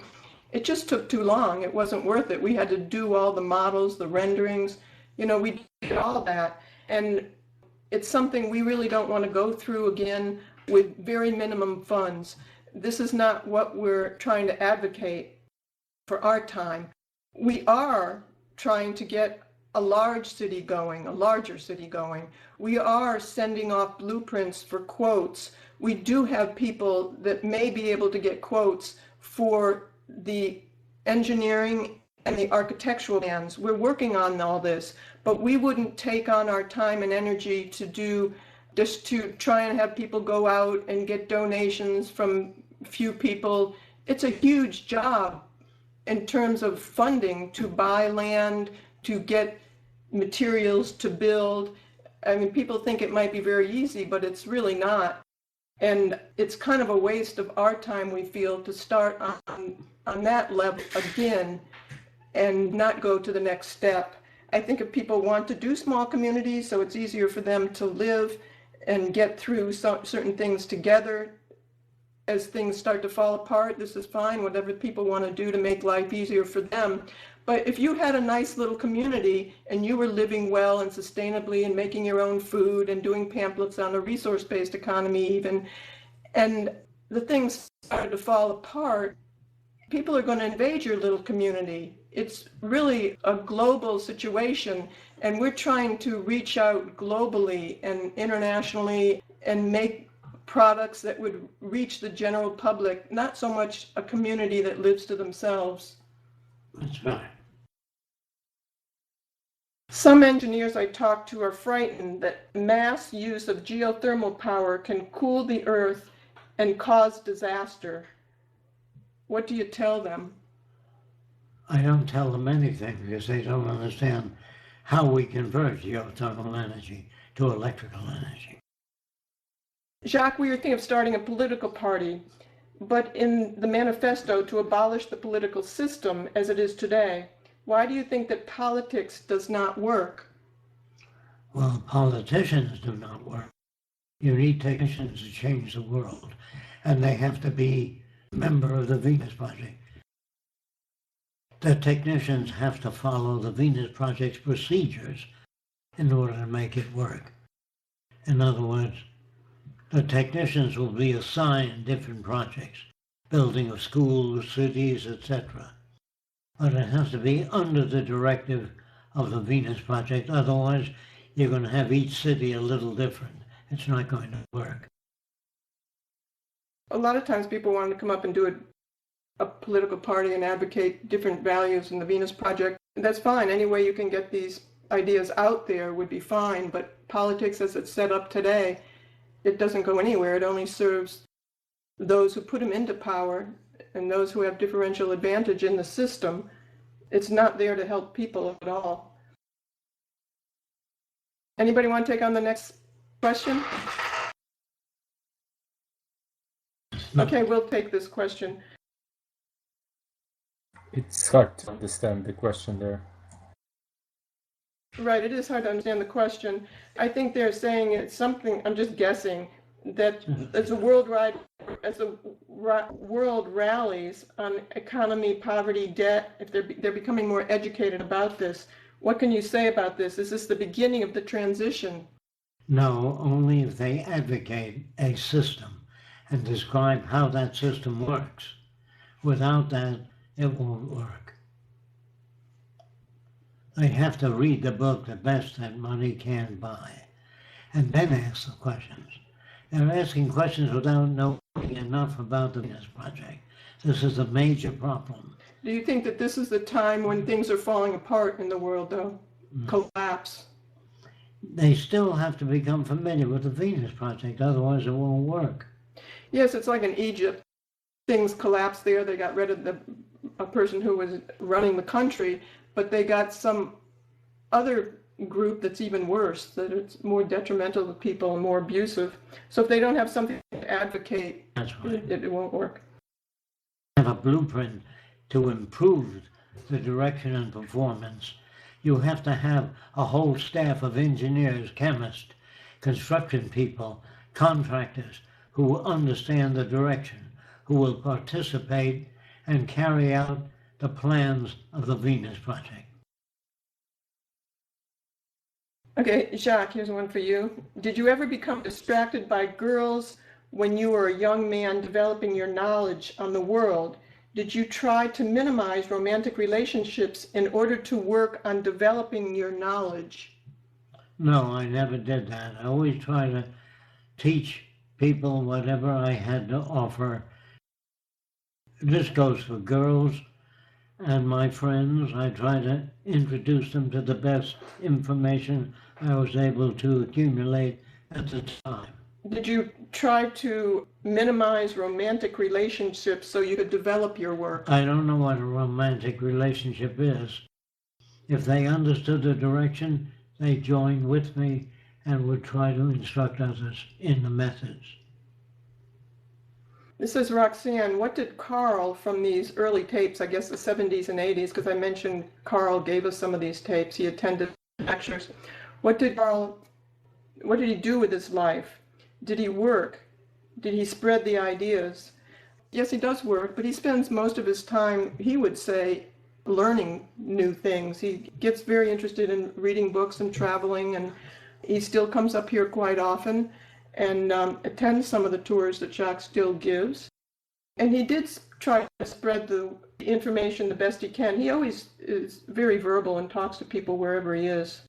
It just took too long. It wasn't worth it. We had to do all the models, the renderings. You know, we did all that. And it's something we really don't want to go through again with very minimum funds. This is not what we're trying to advocate for our time. We are trying to get a large city going, a larger city going. We are sending off blueprints for quotes. We do have people that may be able to get quotes for the engineering and the architectural plans. We're working on all this, but we wouldn't take on our time and energy to try and have people go out and get donations from few people. It's a huge job in terms of funding to buy land, to get materials to build. I mean, people think it might be very easy, but it's really not. And it's kind of a waste of our time, we feel, to start on that level again and not go to the next step. I think if people want to do small communities, so it's easier for them to live and get through certain things together as things start to fall apart, this is fine, whatever people want to do to make life easier for them. But if you had a nice little community and you were living well and sustainably and making your own food and doing pamphlets on a resource-based economy even, and the things started to fall apart, people are going to invade your little community. It's really a global situation, and we're trying to reach out globally and internationally and make products that would reach the general public, not so much a community that lives to themselves. That's right. Some engineers I talk to are frightened that mass use of geothermal power can cool the earth and cause disaster. What do you tell them? I don't tell them anything because they don't understand how we convert geothermal energy to electrical energy. Jacque, we were thinking of starting a political party, but in the manifesto to abolish the political system as it is today, Why do you think that politics does not work? Well, politicians do not work. You need technicians to change the world, and they have to be a member of the Venus Project. The technicians have to follow the Venus Project's procedures in order to make it work. In other words, the technicians will be assigned different projects, building of schools, cities, etc. But it has to be under the directive of the Venus Project. Otherwise, you're going to have each city a little different. It's not going to work. A lot of times people want to come up and do a political party and advocate different values in the Venus Project. That's fine. Any way you can get these ideas out there would be fine, but politics as it's set up today, it doesn't go anywhere. It only serves those who put them into power and those who have differential advantage in the system. It's not there to help people at all. Anybody want to take on the next question? Okay, we'll take this question. It's hard to understand the question there. Right, it is hard to understand the question. I think they're saying it's something, I'm just guessing, that as the world rallies on economy, poverty, debt, if they're becoming more educated about this, what can you say about this? Is this the beginning of the transition? No, only if they advocate a system and describe how that system works. Without that, it won't work. They have to read the book the best that money can buy, and then ask the questions. They're asking questions without knowing enough about the Venus Project. This is a major problem. Do you think that this is the time when things are falling apart in the world, though? Collapse? They still have to become familiar with the Venus Project, otherwise it won't work. Yes, it's like in Egypt. Things collapsed there. They got rid of a person who was running the country, but they got some other group that's even worse, that it's more detrimental to people and more abusive. So if they don't have something to advocate, That's right. it won't work. Have a blueprint to improve the direction and performance. You have to have a whole staff of engineers, chemists, construction people, contractors who understand the direction, who will participate and carry out the plans of the Venus Project. Okay, Jacque, here's one for you. Did you ever become distracted by girls when you were a young man developing your knowledge on the world? Did you try to minimize romantic relationships in order to work on developing your knowledge? No, I never did that. I always try to teach people whatever I had to offer. This goes for girls and my friends. I try to introduce them to the best information I was able to accumulate at the time. Did you try to minimize romantic relationships so you could develop your work? I don't know what a romantic relationship is. If they understood the direction, they joined with me and would try to instruct others in the methods. This is Roxanne. What did Carl from these early tapes, I guess the 70s and 80s, because I mentioned Carl gave us some of these tapes. He attended lectures. What did he do with his life? Did he work? Did he spread the ideas? Yes, he does work, but he spends most of his time, he would say, learning new things. He gets very interested in reading books and traveling, and he still comes up here quite often and attends some of the tours that Jacque still gives. And he did try to spread the information the best he can. He always is very verbal and talks to people wherever he is.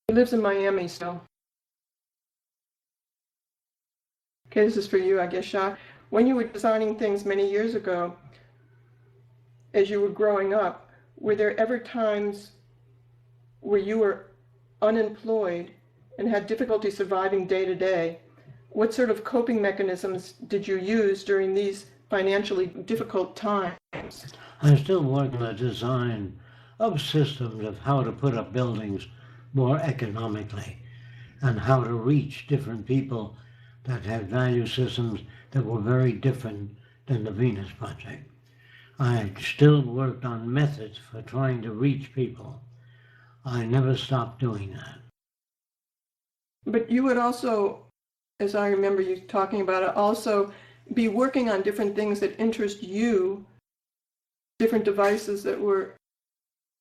He lives in Miami still. Okay, this is for you, I guess, Jacque. When you were designing things many years ago, as you were growing up, were there ever times where you were unemployed and had difficulty surviving day to day? What sort of coping mechanisms did you use during these financially difficult times? I'm still working on the design of systems of how to put up buildings more economically and how to reach different people that had value systems that were very different than the Venus Project. I still worked on methods for trying to reach people. I never stopped doing that. But you would also, as I remember you talking about it, also be working on different things that interest you, different devices that were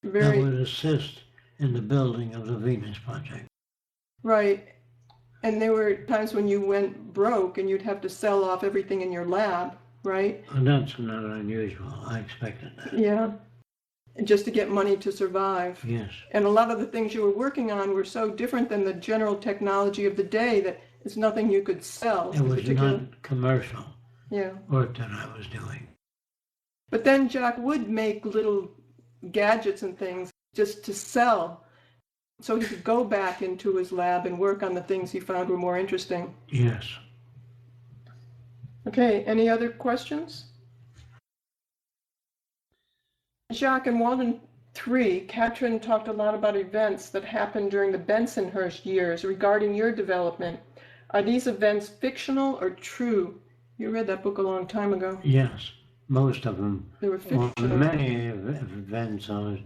That would assist in the building of the Venus Project. right. And there were times when you went broke and you'd have to sell off everything in your lab, right? And that's not unusual. I expected that. Yeah. Just to get money to survive. Yes. And a lot of the things you were working on were so different than the general technology of the day that it's nothing you could sell. It was not commercial work that I was doing. But then Jacque would make little gadgets and things just to sell. So he could go back into his lab and work on the things he found were more interesting. Yes. Okay, any other questions? Jacque, in Walden 3, Katrin talked a lot about events that happened during the Bensonhurst years regarding your development. Are these events fictional or true? You read that book a long time ago. Yes, most of them. They were fictional. Well, many events are,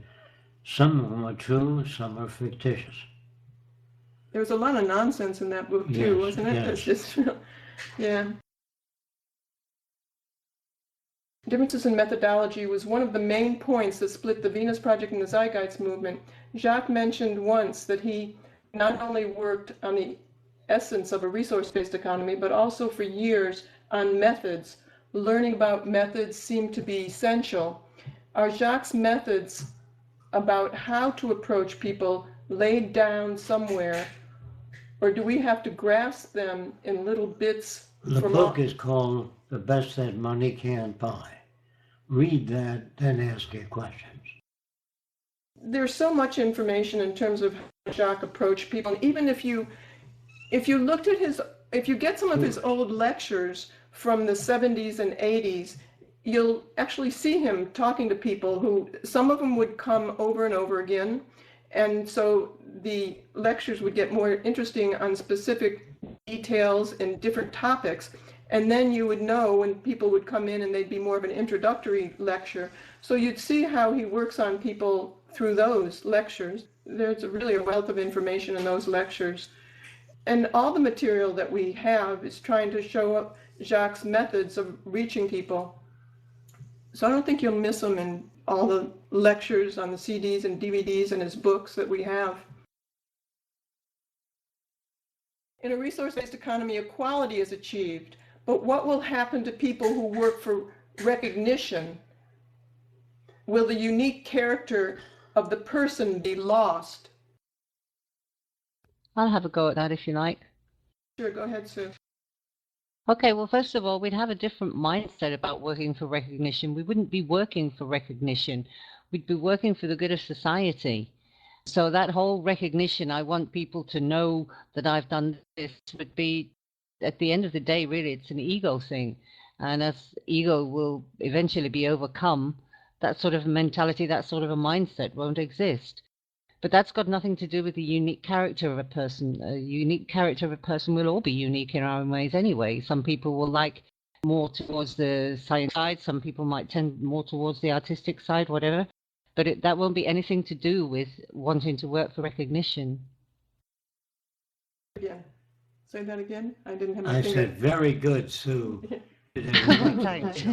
some of them are true, some are fictitious. There was a lot of nonsense in that book too, Yes, wasn't it? yes. It's just, yeah. Differences in methodology was one of the main points that split the Venus Project and the Zeitgeist movement. Jacque mentioned once that he not only worked on the essence of a resource-based economy, but also for years on methods. Learning about methods seemed to be essential. Are Jacque's methods about how to approach people laid down somewhere, or do we have to grasp them in little bits? The book is called The Best That Money Can't Buy. Read that, then ask your questions. There's so much information in terms of how Jacque approached people. And even if you looked at if you get some of his old lectures from the 70s and 80s, you'll actually see him talking to people who, some of them would come over and over again. And so the lectures would get more interesting on specific details and different topics. And then you would know when people would come in and they'd be more of an introductory lecture. So you'd see how he works on people through those lectures. There's really a wealth of information in those lectures. And all the material that we have is trying to show up Jacque's methods of reaching people. So I don't think you'll miss them in all the lectures on the CDs and DVDs and his books that we have. In a resource-based economy, equality is achieved. But what will happen to people who work for recognition? Will the unique character of the person be lost? I'll have a go at that if you like. Sure, go ahead, Sue. Okay, well, first of all, we'd have a different mindset about working for recognition. We wouldn't be working for recognition. We'd be working for the good of society. So that whole recognition, I want people to know that I've done this, would be, at the end of the day, really, it's an ego thing. And as ego will eventually be overcome, that sort of mentality, that sort of a mindset won't exist. But that's got nothing to do with the unique character of a person. A unique character of a person will all be unique in our own ways anyway. Some people will like more towards the science side. Some people might tend more towards the artistic side, whatever. But that won't be anything to do with wanting to work for recognition. Again. Say that again? I didn't have my I finger. said, very good, Sue. Thanks.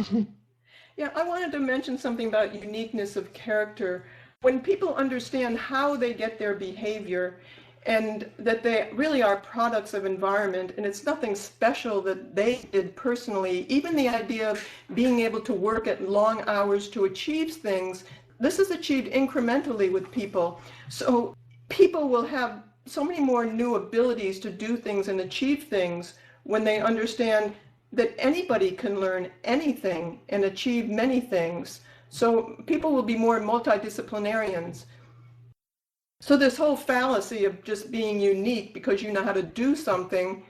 Yeah, I wanted to mention something about uniqueness of character. When people understand how they get their behavior and that they really are products of environment and it's nothing special that they did personally, even the idea of being able to work at long hours to achieve things, this is achieved incrementally with people. So people will have so many more new abilities to do things and achieve things when they understand that anybody can learn anything and achieve many things. So people will be more multidisciplinarians. So this whole fallacy of just being unique because you know how to do something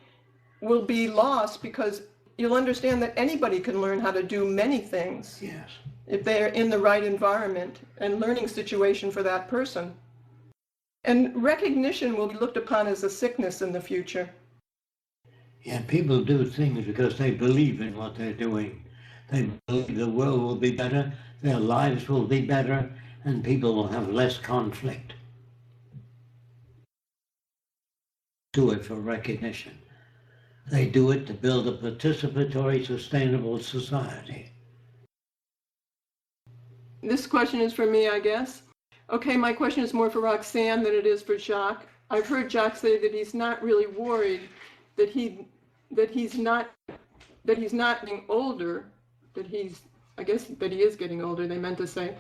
will be lost because you'll understand that anybody can learn how to do many things. Yes. If they're in the right environment and learning situation for that person. And recognition will be looked upon as a sickness in the future. Yeah, people do things because they believe in what they're doing. They believe the world will be better. their lives will be better, and people will have less conflict. Do it for recognition. They do it to build a participatory, sustainable society. This question is for me, I guess. Okay, my question is more for Roxanne than it is for Jacque. I've heard Jacque say that he's not really worried that he's not getting older, I guess that he is getting older, they meant to say.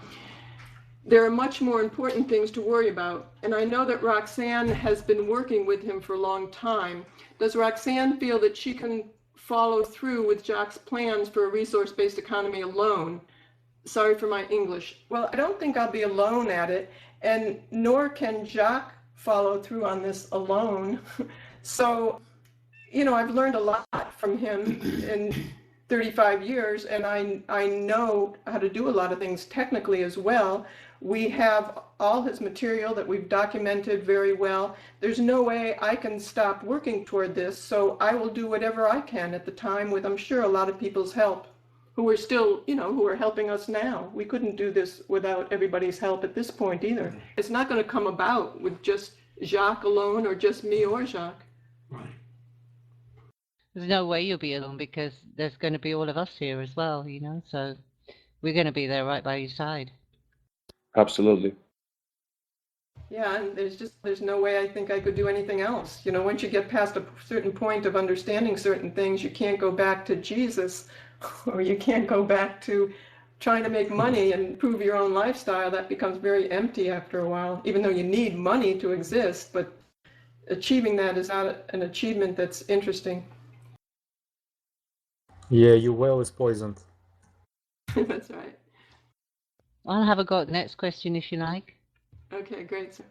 There are much more important things to worry about. And I know that Roxanne has been working with him for a long time. Does Roxanne feel that she can follow through with Jacque's plans for a resource-based economy alone? Sorry for my English. Well, I don't think I'll be alone at it, and nor can Jacque follow through on this alone. So, you know, I've learned a lot from him in 35 years, and I know how to do a lot of things technically as well. We have all his material that we've documented very well. There's no way I can stop working toward this, so I will do whatever I can at the time with, I'm sure, a lot of people's help who are still, you know, who are helping us now. We couldn't do this without everybody's help at this point either. It's not going to come about with just Jacque alone or just me or Jacque. Right. There's no way you'll be alone because there's going to be all of us here as well, you know, so we're going to be there right by your side. Absolutely. Yeah, and there's no way I think I could do anything else. You know, once you get past a certain point of understanding certain things, you can't go back to Jesus, or you can't go back to trying to make money and improve your own lifestyle. That becomes very empty after a while, even though you need money to exist, but achieving that is not an achievement that's interesting. Yeah, your well is poisoned. That's right. I'll have a go at the next question if you like. Okay, great, sir.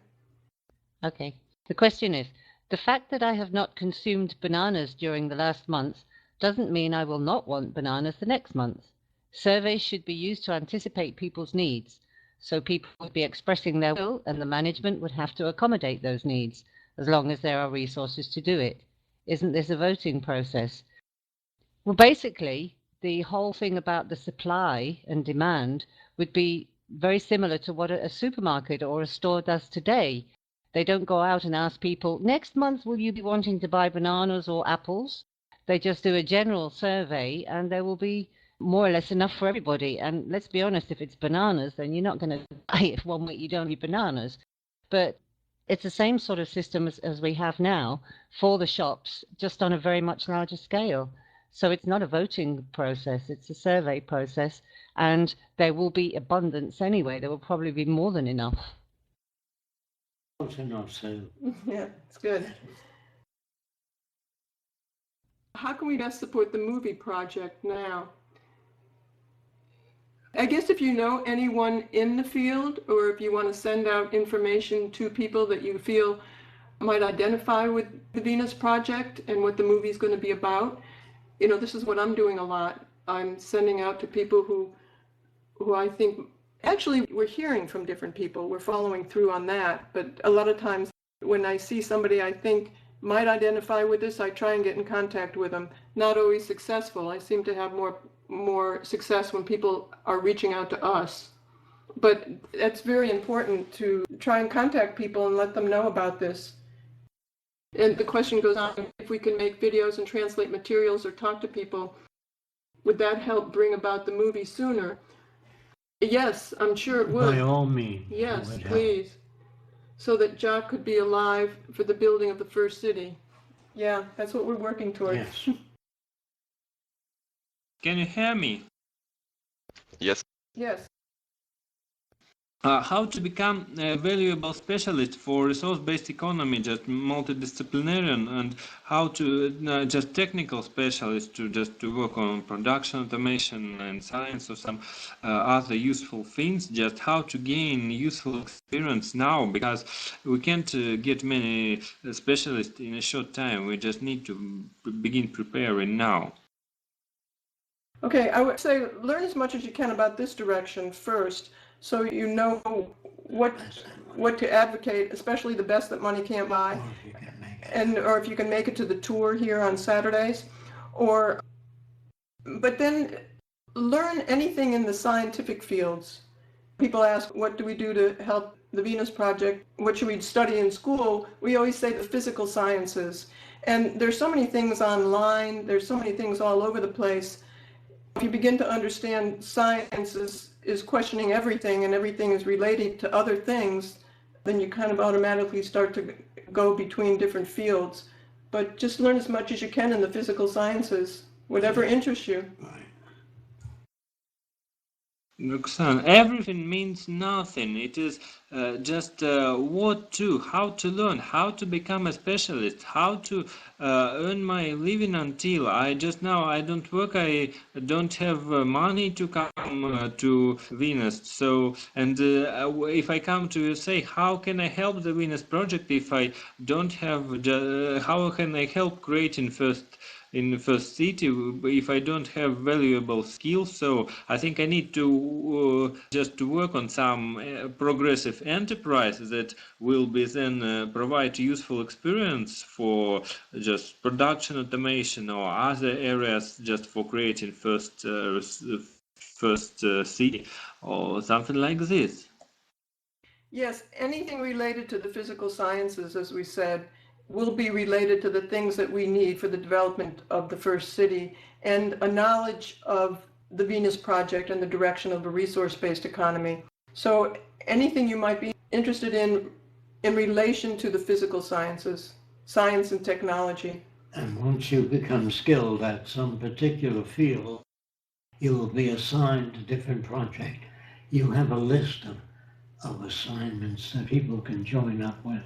Okay. The question is, the fact that I have not consumed bananas during the last month doesn't mean I will not want bananas the next month. Surveys should be used to anticipate people's needs, so people would be expressing their will and the management would have to accommodate those needs, as long as there are resources to do it. Isn't this a voting process? Well, basically, the whole thing about the supply and demand would be very similar to what a supermarket or a store does today. They don't go out and ask people, next month will you be wanting to buy bananas or apples? They just do a general survey and there will be more or less enough for everybody. And let's be honest, if it's bananas, then you're not going to buy it one week you don't need bananas. But it's the same sort of system as we have now for the shops, just on a very much larger scale. So it's not a voting process, it's a survey process, and there will be abundance anyway. There will probably be more than enough. Close enough, so. Yeah, it's good. How can we best support the movie project now? I guess if you know anyone in the field, or if you want to send out information to people that you feel might identify with the Venus Project and what the movie is going to be about, you know, this is what I'm doing a lot. I'm sending out to people who I think, actually we're hearing from different people. We're following through on that. But a lot of times when I see somebody I think might identify with this, I try and get in contact with them. Not always successful. I seem to have more success when people are reaching out to us. But it's very important to try and contact people and let them know about this. And the question goes on, if we can make videos and translate materials or talk to people, would that help bring about the movie sooner? Yes, I'm sure it would. By all means. Yes, please. So that Jacque could be alive for the building of the first city. Yeah, that's what we're working towards. Yes. Can you hear me? Yes. Yes. How to become a valuable specialist for resource-based economy, just multidisciplinarian, and how to just technical specialist to work on production automation and science or some other useful things, just how to gain useful experience now, because we can't get many specialists in a short time. We just need to begin preparing now. Okay, I would say learn as much as you can about this direction first, so you know what to advocate, especially the best that money can't buy, or if you can make it to the tour here on Saturdays, but then learn anything in the scientific fields. People ask, what do we do to help the Venus Project? What should we study in school? We always say the physical sciences. And there's so many things online, there's so many things all over the place. If you begin to understand science is questioning everything and everything is related to other things, then you kind of automatically start to go between different fields. But just learn as much as you can in the physical sciences, whatever interests you. Roxanne, everything means nothing. It is just what to, how to learn, how to become a specialist, how to earn my living until I don't work, I don't have money to come to Venus. So, and if I come to say, how can I help the Venus Project if I don't have, how can I help creating in the first city if I don't have valuable skills? So I think I need to just to work on some progressive enterprise that will be then provide useful experience for just production automation or other areas just for creating first city or something like this. Yes, anything related to the physical sciences, as we said, will be related to the things that we need for the development of the first city, and a knowledge of the Venus Project and the direction of a resource-based economy. So anything you might be interested in relation to the physical sciences, science and technology. And once you become skilled at some particular field, you will be assigned a different project. You have a list of assignments that people can join up with,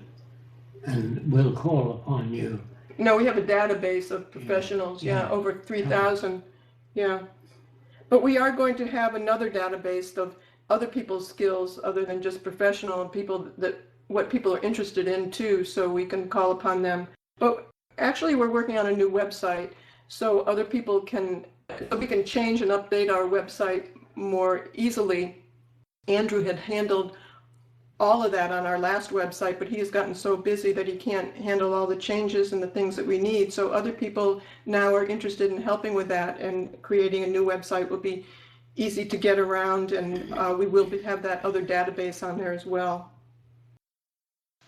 and we'll call upon you. No, we have a database of professionals, over 3,000, But we are going to have another database of other people's skills other than just professional, and people what people are interested in too, so we can call upon them. But actually we're working on a new website so other people we can change and update our website more easily. Andrew had handled all of that on our last website, but he has gotten so busy that he can't handle all the changes and the things that we need. So other people now are interested in helping with that, and creating a new website will be easy to get around, and we will have that other database on there as well.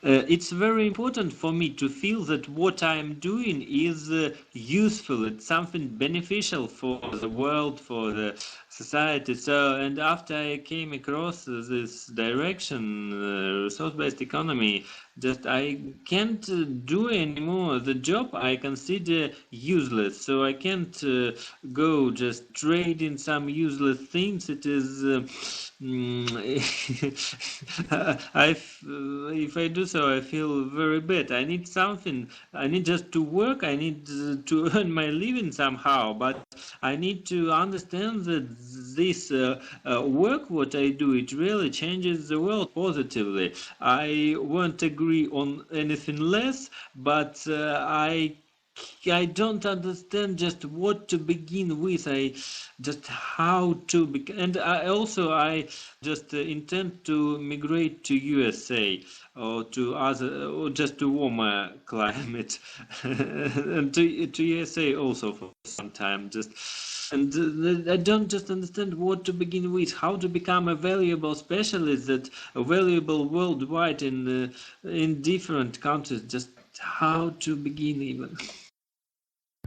It's very important for me to feel that what I'm doing is useful. It's something beneficial for the world, for the society. So, and after I came across this direction, resource-based economy, just I can't do anymore the job I consider useless. So I can't go just trading some useless things. It is if I do so, I feel very bad. I need something. I need just to work. I need to earn my living somehow. But I need to understand that this work, what I do, it really changes the world positively. I won't agree on anything less, but I don't understand just what to begin with. I just how to and I just intend to migrate to USA or to other, or just to warmer climate and to USA also for some time. And I don't just understand what to begin with, how to become a valuable specialist that valuable worldwide in different countries. Just how to begin even.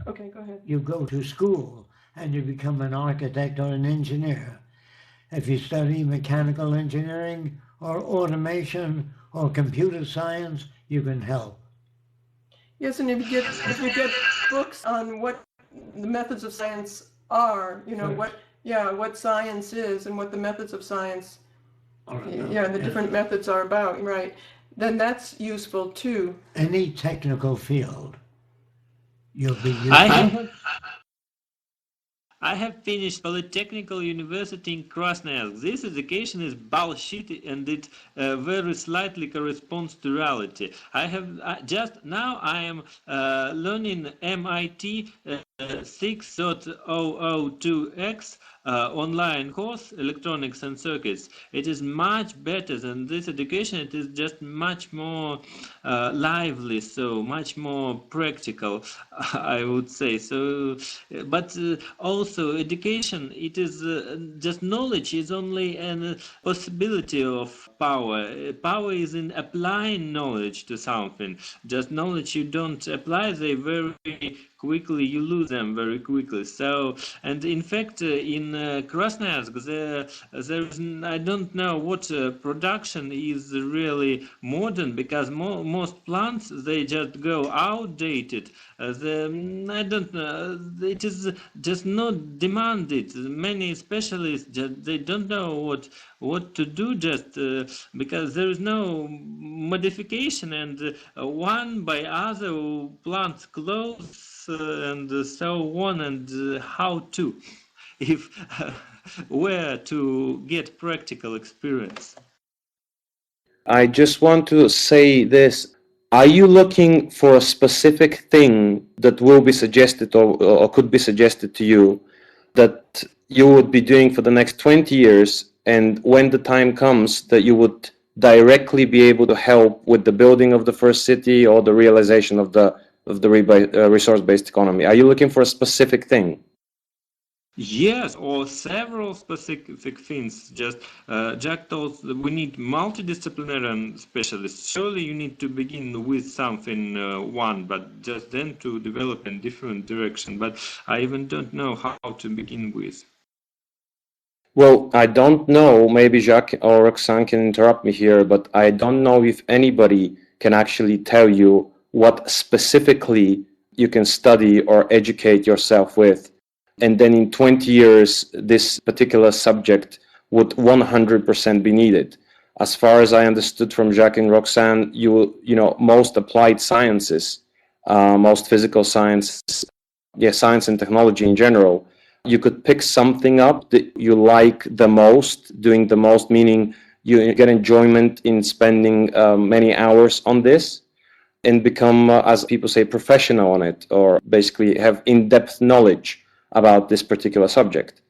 Okay, go ahead. You go to school and you become an architect or an engineer. If you study mechanical engineering or automation or computer science, you can help. Yes, and if you get books on what the methods of science are, what science is and what the methods of science, the different methods are about, right? Then that's useful too. Any technical field, you'll be useful. I have finished Polytechnical University in Krasnoyarsk. This education is bullshit, and it very slightly corresponds to reality. I am learning MIT 6.002x online course, Electronics and Circuits. It is much better than this education. It is just much more lively, so much more practical, I would say. So, but also education, it is just knowledge is only a possibility of power. Power is in applying knowledge to something. Just knowledge you don't apply, they very quickly you lose them very quickly. So, and in fact, in Krasnoyarsk, there's I don't know what production is really modern, because most plants they just go outdated. I don't know. It is just not demanded. Many specialists just they don't know what to do, just because there is no modification, and one by other plants close and so on, and how to if where to get practical experience. I just want to say this. Are you looking for a specific thing that will be suggested or could be suggested to you that you would be doing for the next 20 years, and when the time comes that you would directly be able to help with the building of the first city or the realization of the resource-based economy? Are you looking for a specific thing? Yes, or several specific things. Just Jacque told that we need multidisciplinary specialists. Surely you need to begin with something one, but just then to develop in different direction. But I even don't know how to begin with. Well, I don't know, maybe Jacque or Roxanne can interrupt me here, but I don't know if anybody can actually tell you what specifically you can study or educate yourself with. And then in 20 years, this particular subject would 100% be needed. As far as I understood from Jacque and Roxanne, you know, most applied sciences, most physical science, science and technology in general, you could pick something up that you like the most, doing the most, meaning you get enjoyment in spending many hours on this, and become, as people say, professional on it, or basically have in-depth knowledge about this particular subject.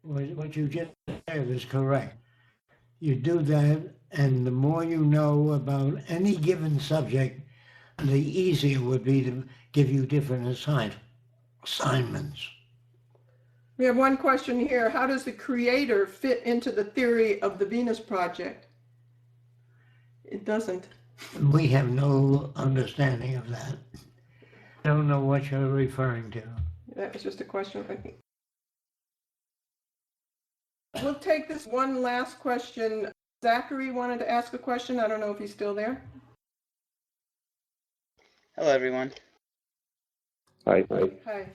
What you just said is correct. You do that, and the more you know about any given subject, the easier it would be to give you different assignments. We have one question here. How does the creator fit into the theory of the Venus Project? It doesn't. We have no understanding of that. I don't know what you're referring to. That was just a question, I think. We'll take this one last question. Zachary wanted to ask a question. I don't know if he's still there. Hello, everyone. Hi. Hi.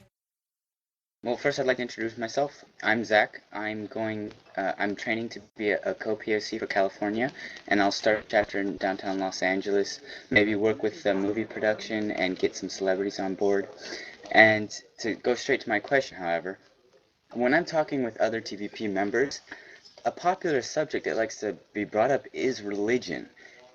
Well, first I'd like to introduce myself. I'm Zach. I'm training to be a co-POC for California, and I'll start a chapter in downtown Los Angeles, maybe work with the movie production and get some celebrities on board. And to go straight to my question, however, when I'm talking with other TVP members, a popular subject that likes to be brought up is religion.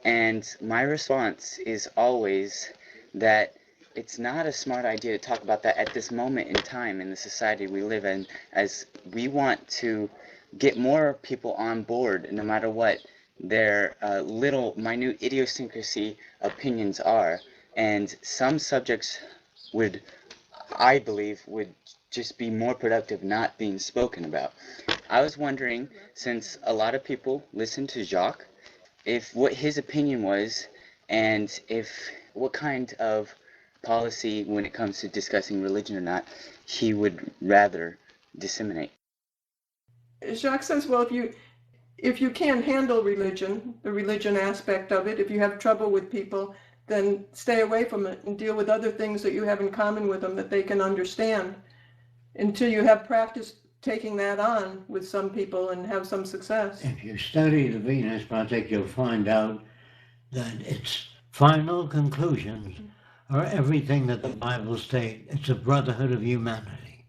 And my response is always that it's not a smart idea to talk about that at this moment in time in the society we live in, as we want to get more people on board, no matter what their little minute idiosyncrasy opinions are. And some subjects would, I believe, would just be more productive not being spoken about. I was wondering, since a lot of people listen to Jacque, if what his opinion was, and if what kind of policy when it comes to discussing religion or not he would rather disseminate. Jacque says, well, if you can't handle religion, the religion aspect of it, if you have trouble with people, then stay away from it and deal with other things that you have in common with them that they can understand until you have practice taking that on with some people and have some success. If you study the Venus Project, you'll find out that its final conclusions are everything that the Bible states. It's a brotherhood of humanity.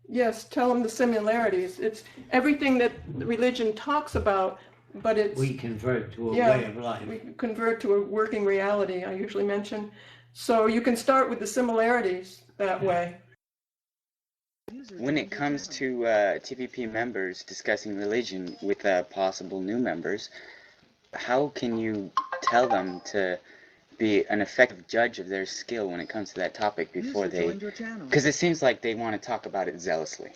Yes, tell them the similarities. It's everything that religion talks about, but it's... We convert to a way of life. We convert to a working reality, I usually mention. So you can start with the similarities that way. When it comes to TVP members discussing religion with possible new members, how can you tell them to be an effective judge of their skill when it comes to that topic before they... Because it seems like they want to talk about it zealously.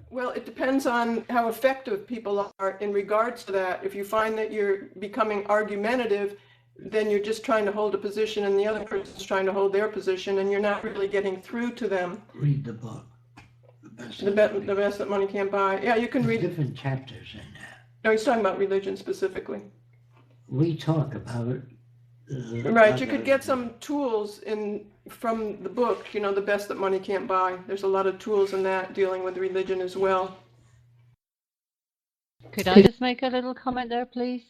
Well, it depends on how effective people are in regards to that. If you find that you're becoming argumentative, then you're just trying to hold a position and the other person's trying to hold their position and you're not really getting through to them. Read the book. The best that money can't buy. Yeah, you can read. Different chapters in there. No, he's talking about religion specifically. We talk about it. Right, you could get some tools from the book, you know, The Best That Money Can't Buy. There's a lot of tools in that dealing with religion as well. Could I just make a little comment there, please?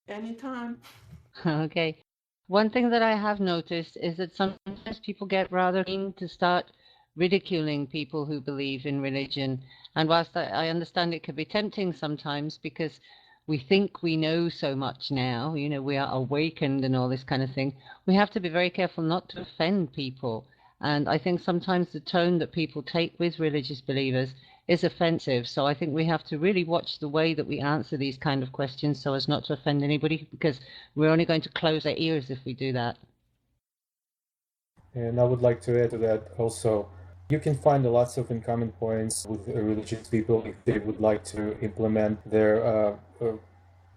Anytime. Okay. One thing that I have noticed is that sometimes people get rather keen to start ridiculing people who believe in religion. And whilst I understand it can be tempting sometimes because we think we know so much now, you know, we are awakened and all this kind of thing, we have to be very careful not to offend people. And I think sometimes the tone that people take with religious believers is offensive. So I think we have to really watch the way that we answer these kind of questions so as not to offend anybody, because we're only going to close our ears if we do that. And I would like to add to that also, you can find lots of in common points with religious people if they would like to implement their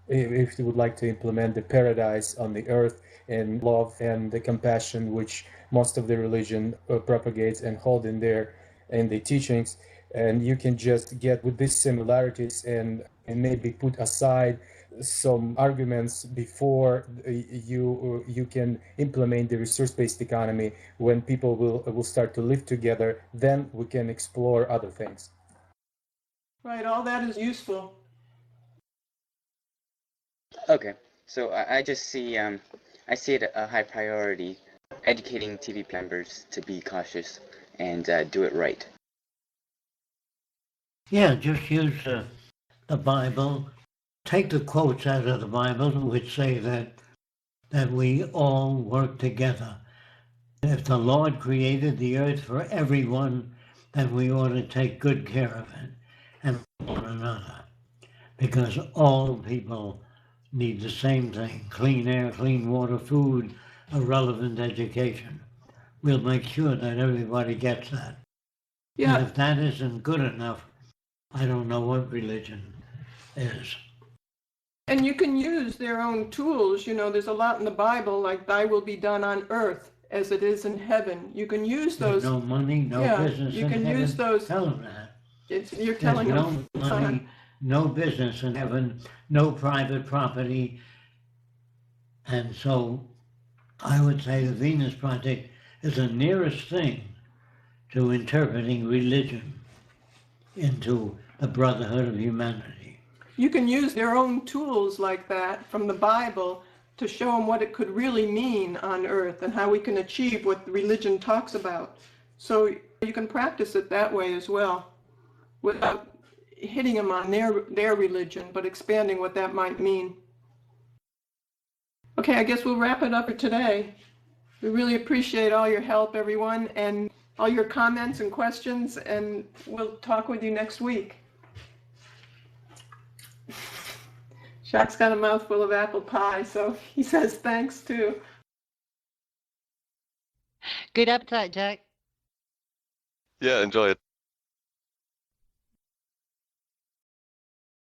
if they would like to implement the paradise on the earth and love and the compassion which most of the religion propagates and hold in the teachings. And you can just get with these similarities and maybe put aside some arguments before you can implement the resource-based economy. When people will start to live together, then we can explore other things. Right, all that is useful. Okay, so I just see I see it a high priority, educating TVP members to be cautious and do it right. Yeah, just use the Bible. Take the quotes out of the Bible which say that we all work together. If the Lord created the earth for everyone, then we ought to take good care of it and one another. Because all people need the same thing: clean air, clean water, food, a relevant education. We'll make sure that everybody gets that. Yeah. And if that isn't good enough, I don't know what religion is. And you can use their own tools. You know, there's a lot in the Bible, like thy will be done on earth as it is in heaven. You can use those. There's no money, no business you in can heaven. use those. Tell them that. You're telling There's them. no money, no business in heaven, no private property. And so I would say the Venus Project is the nearest thing to interpreting religion into the brotherhood of humanity. You can use their own tools like that from the Bible to show them what it could really mean on earth and how we can achieve what religion talks about. So you can practice it that way as well, without hitting them on their religion, but expanding what that might mean. Okay, I guess we'll wrap it up for today. We really appreciate all your help, everyone, and all your comments and questions, and we'll talk with you next week. Jacque's got a mouthful of apple pie, so he says thanks too. Good appetite, Jacque. Yeah, enjoy it.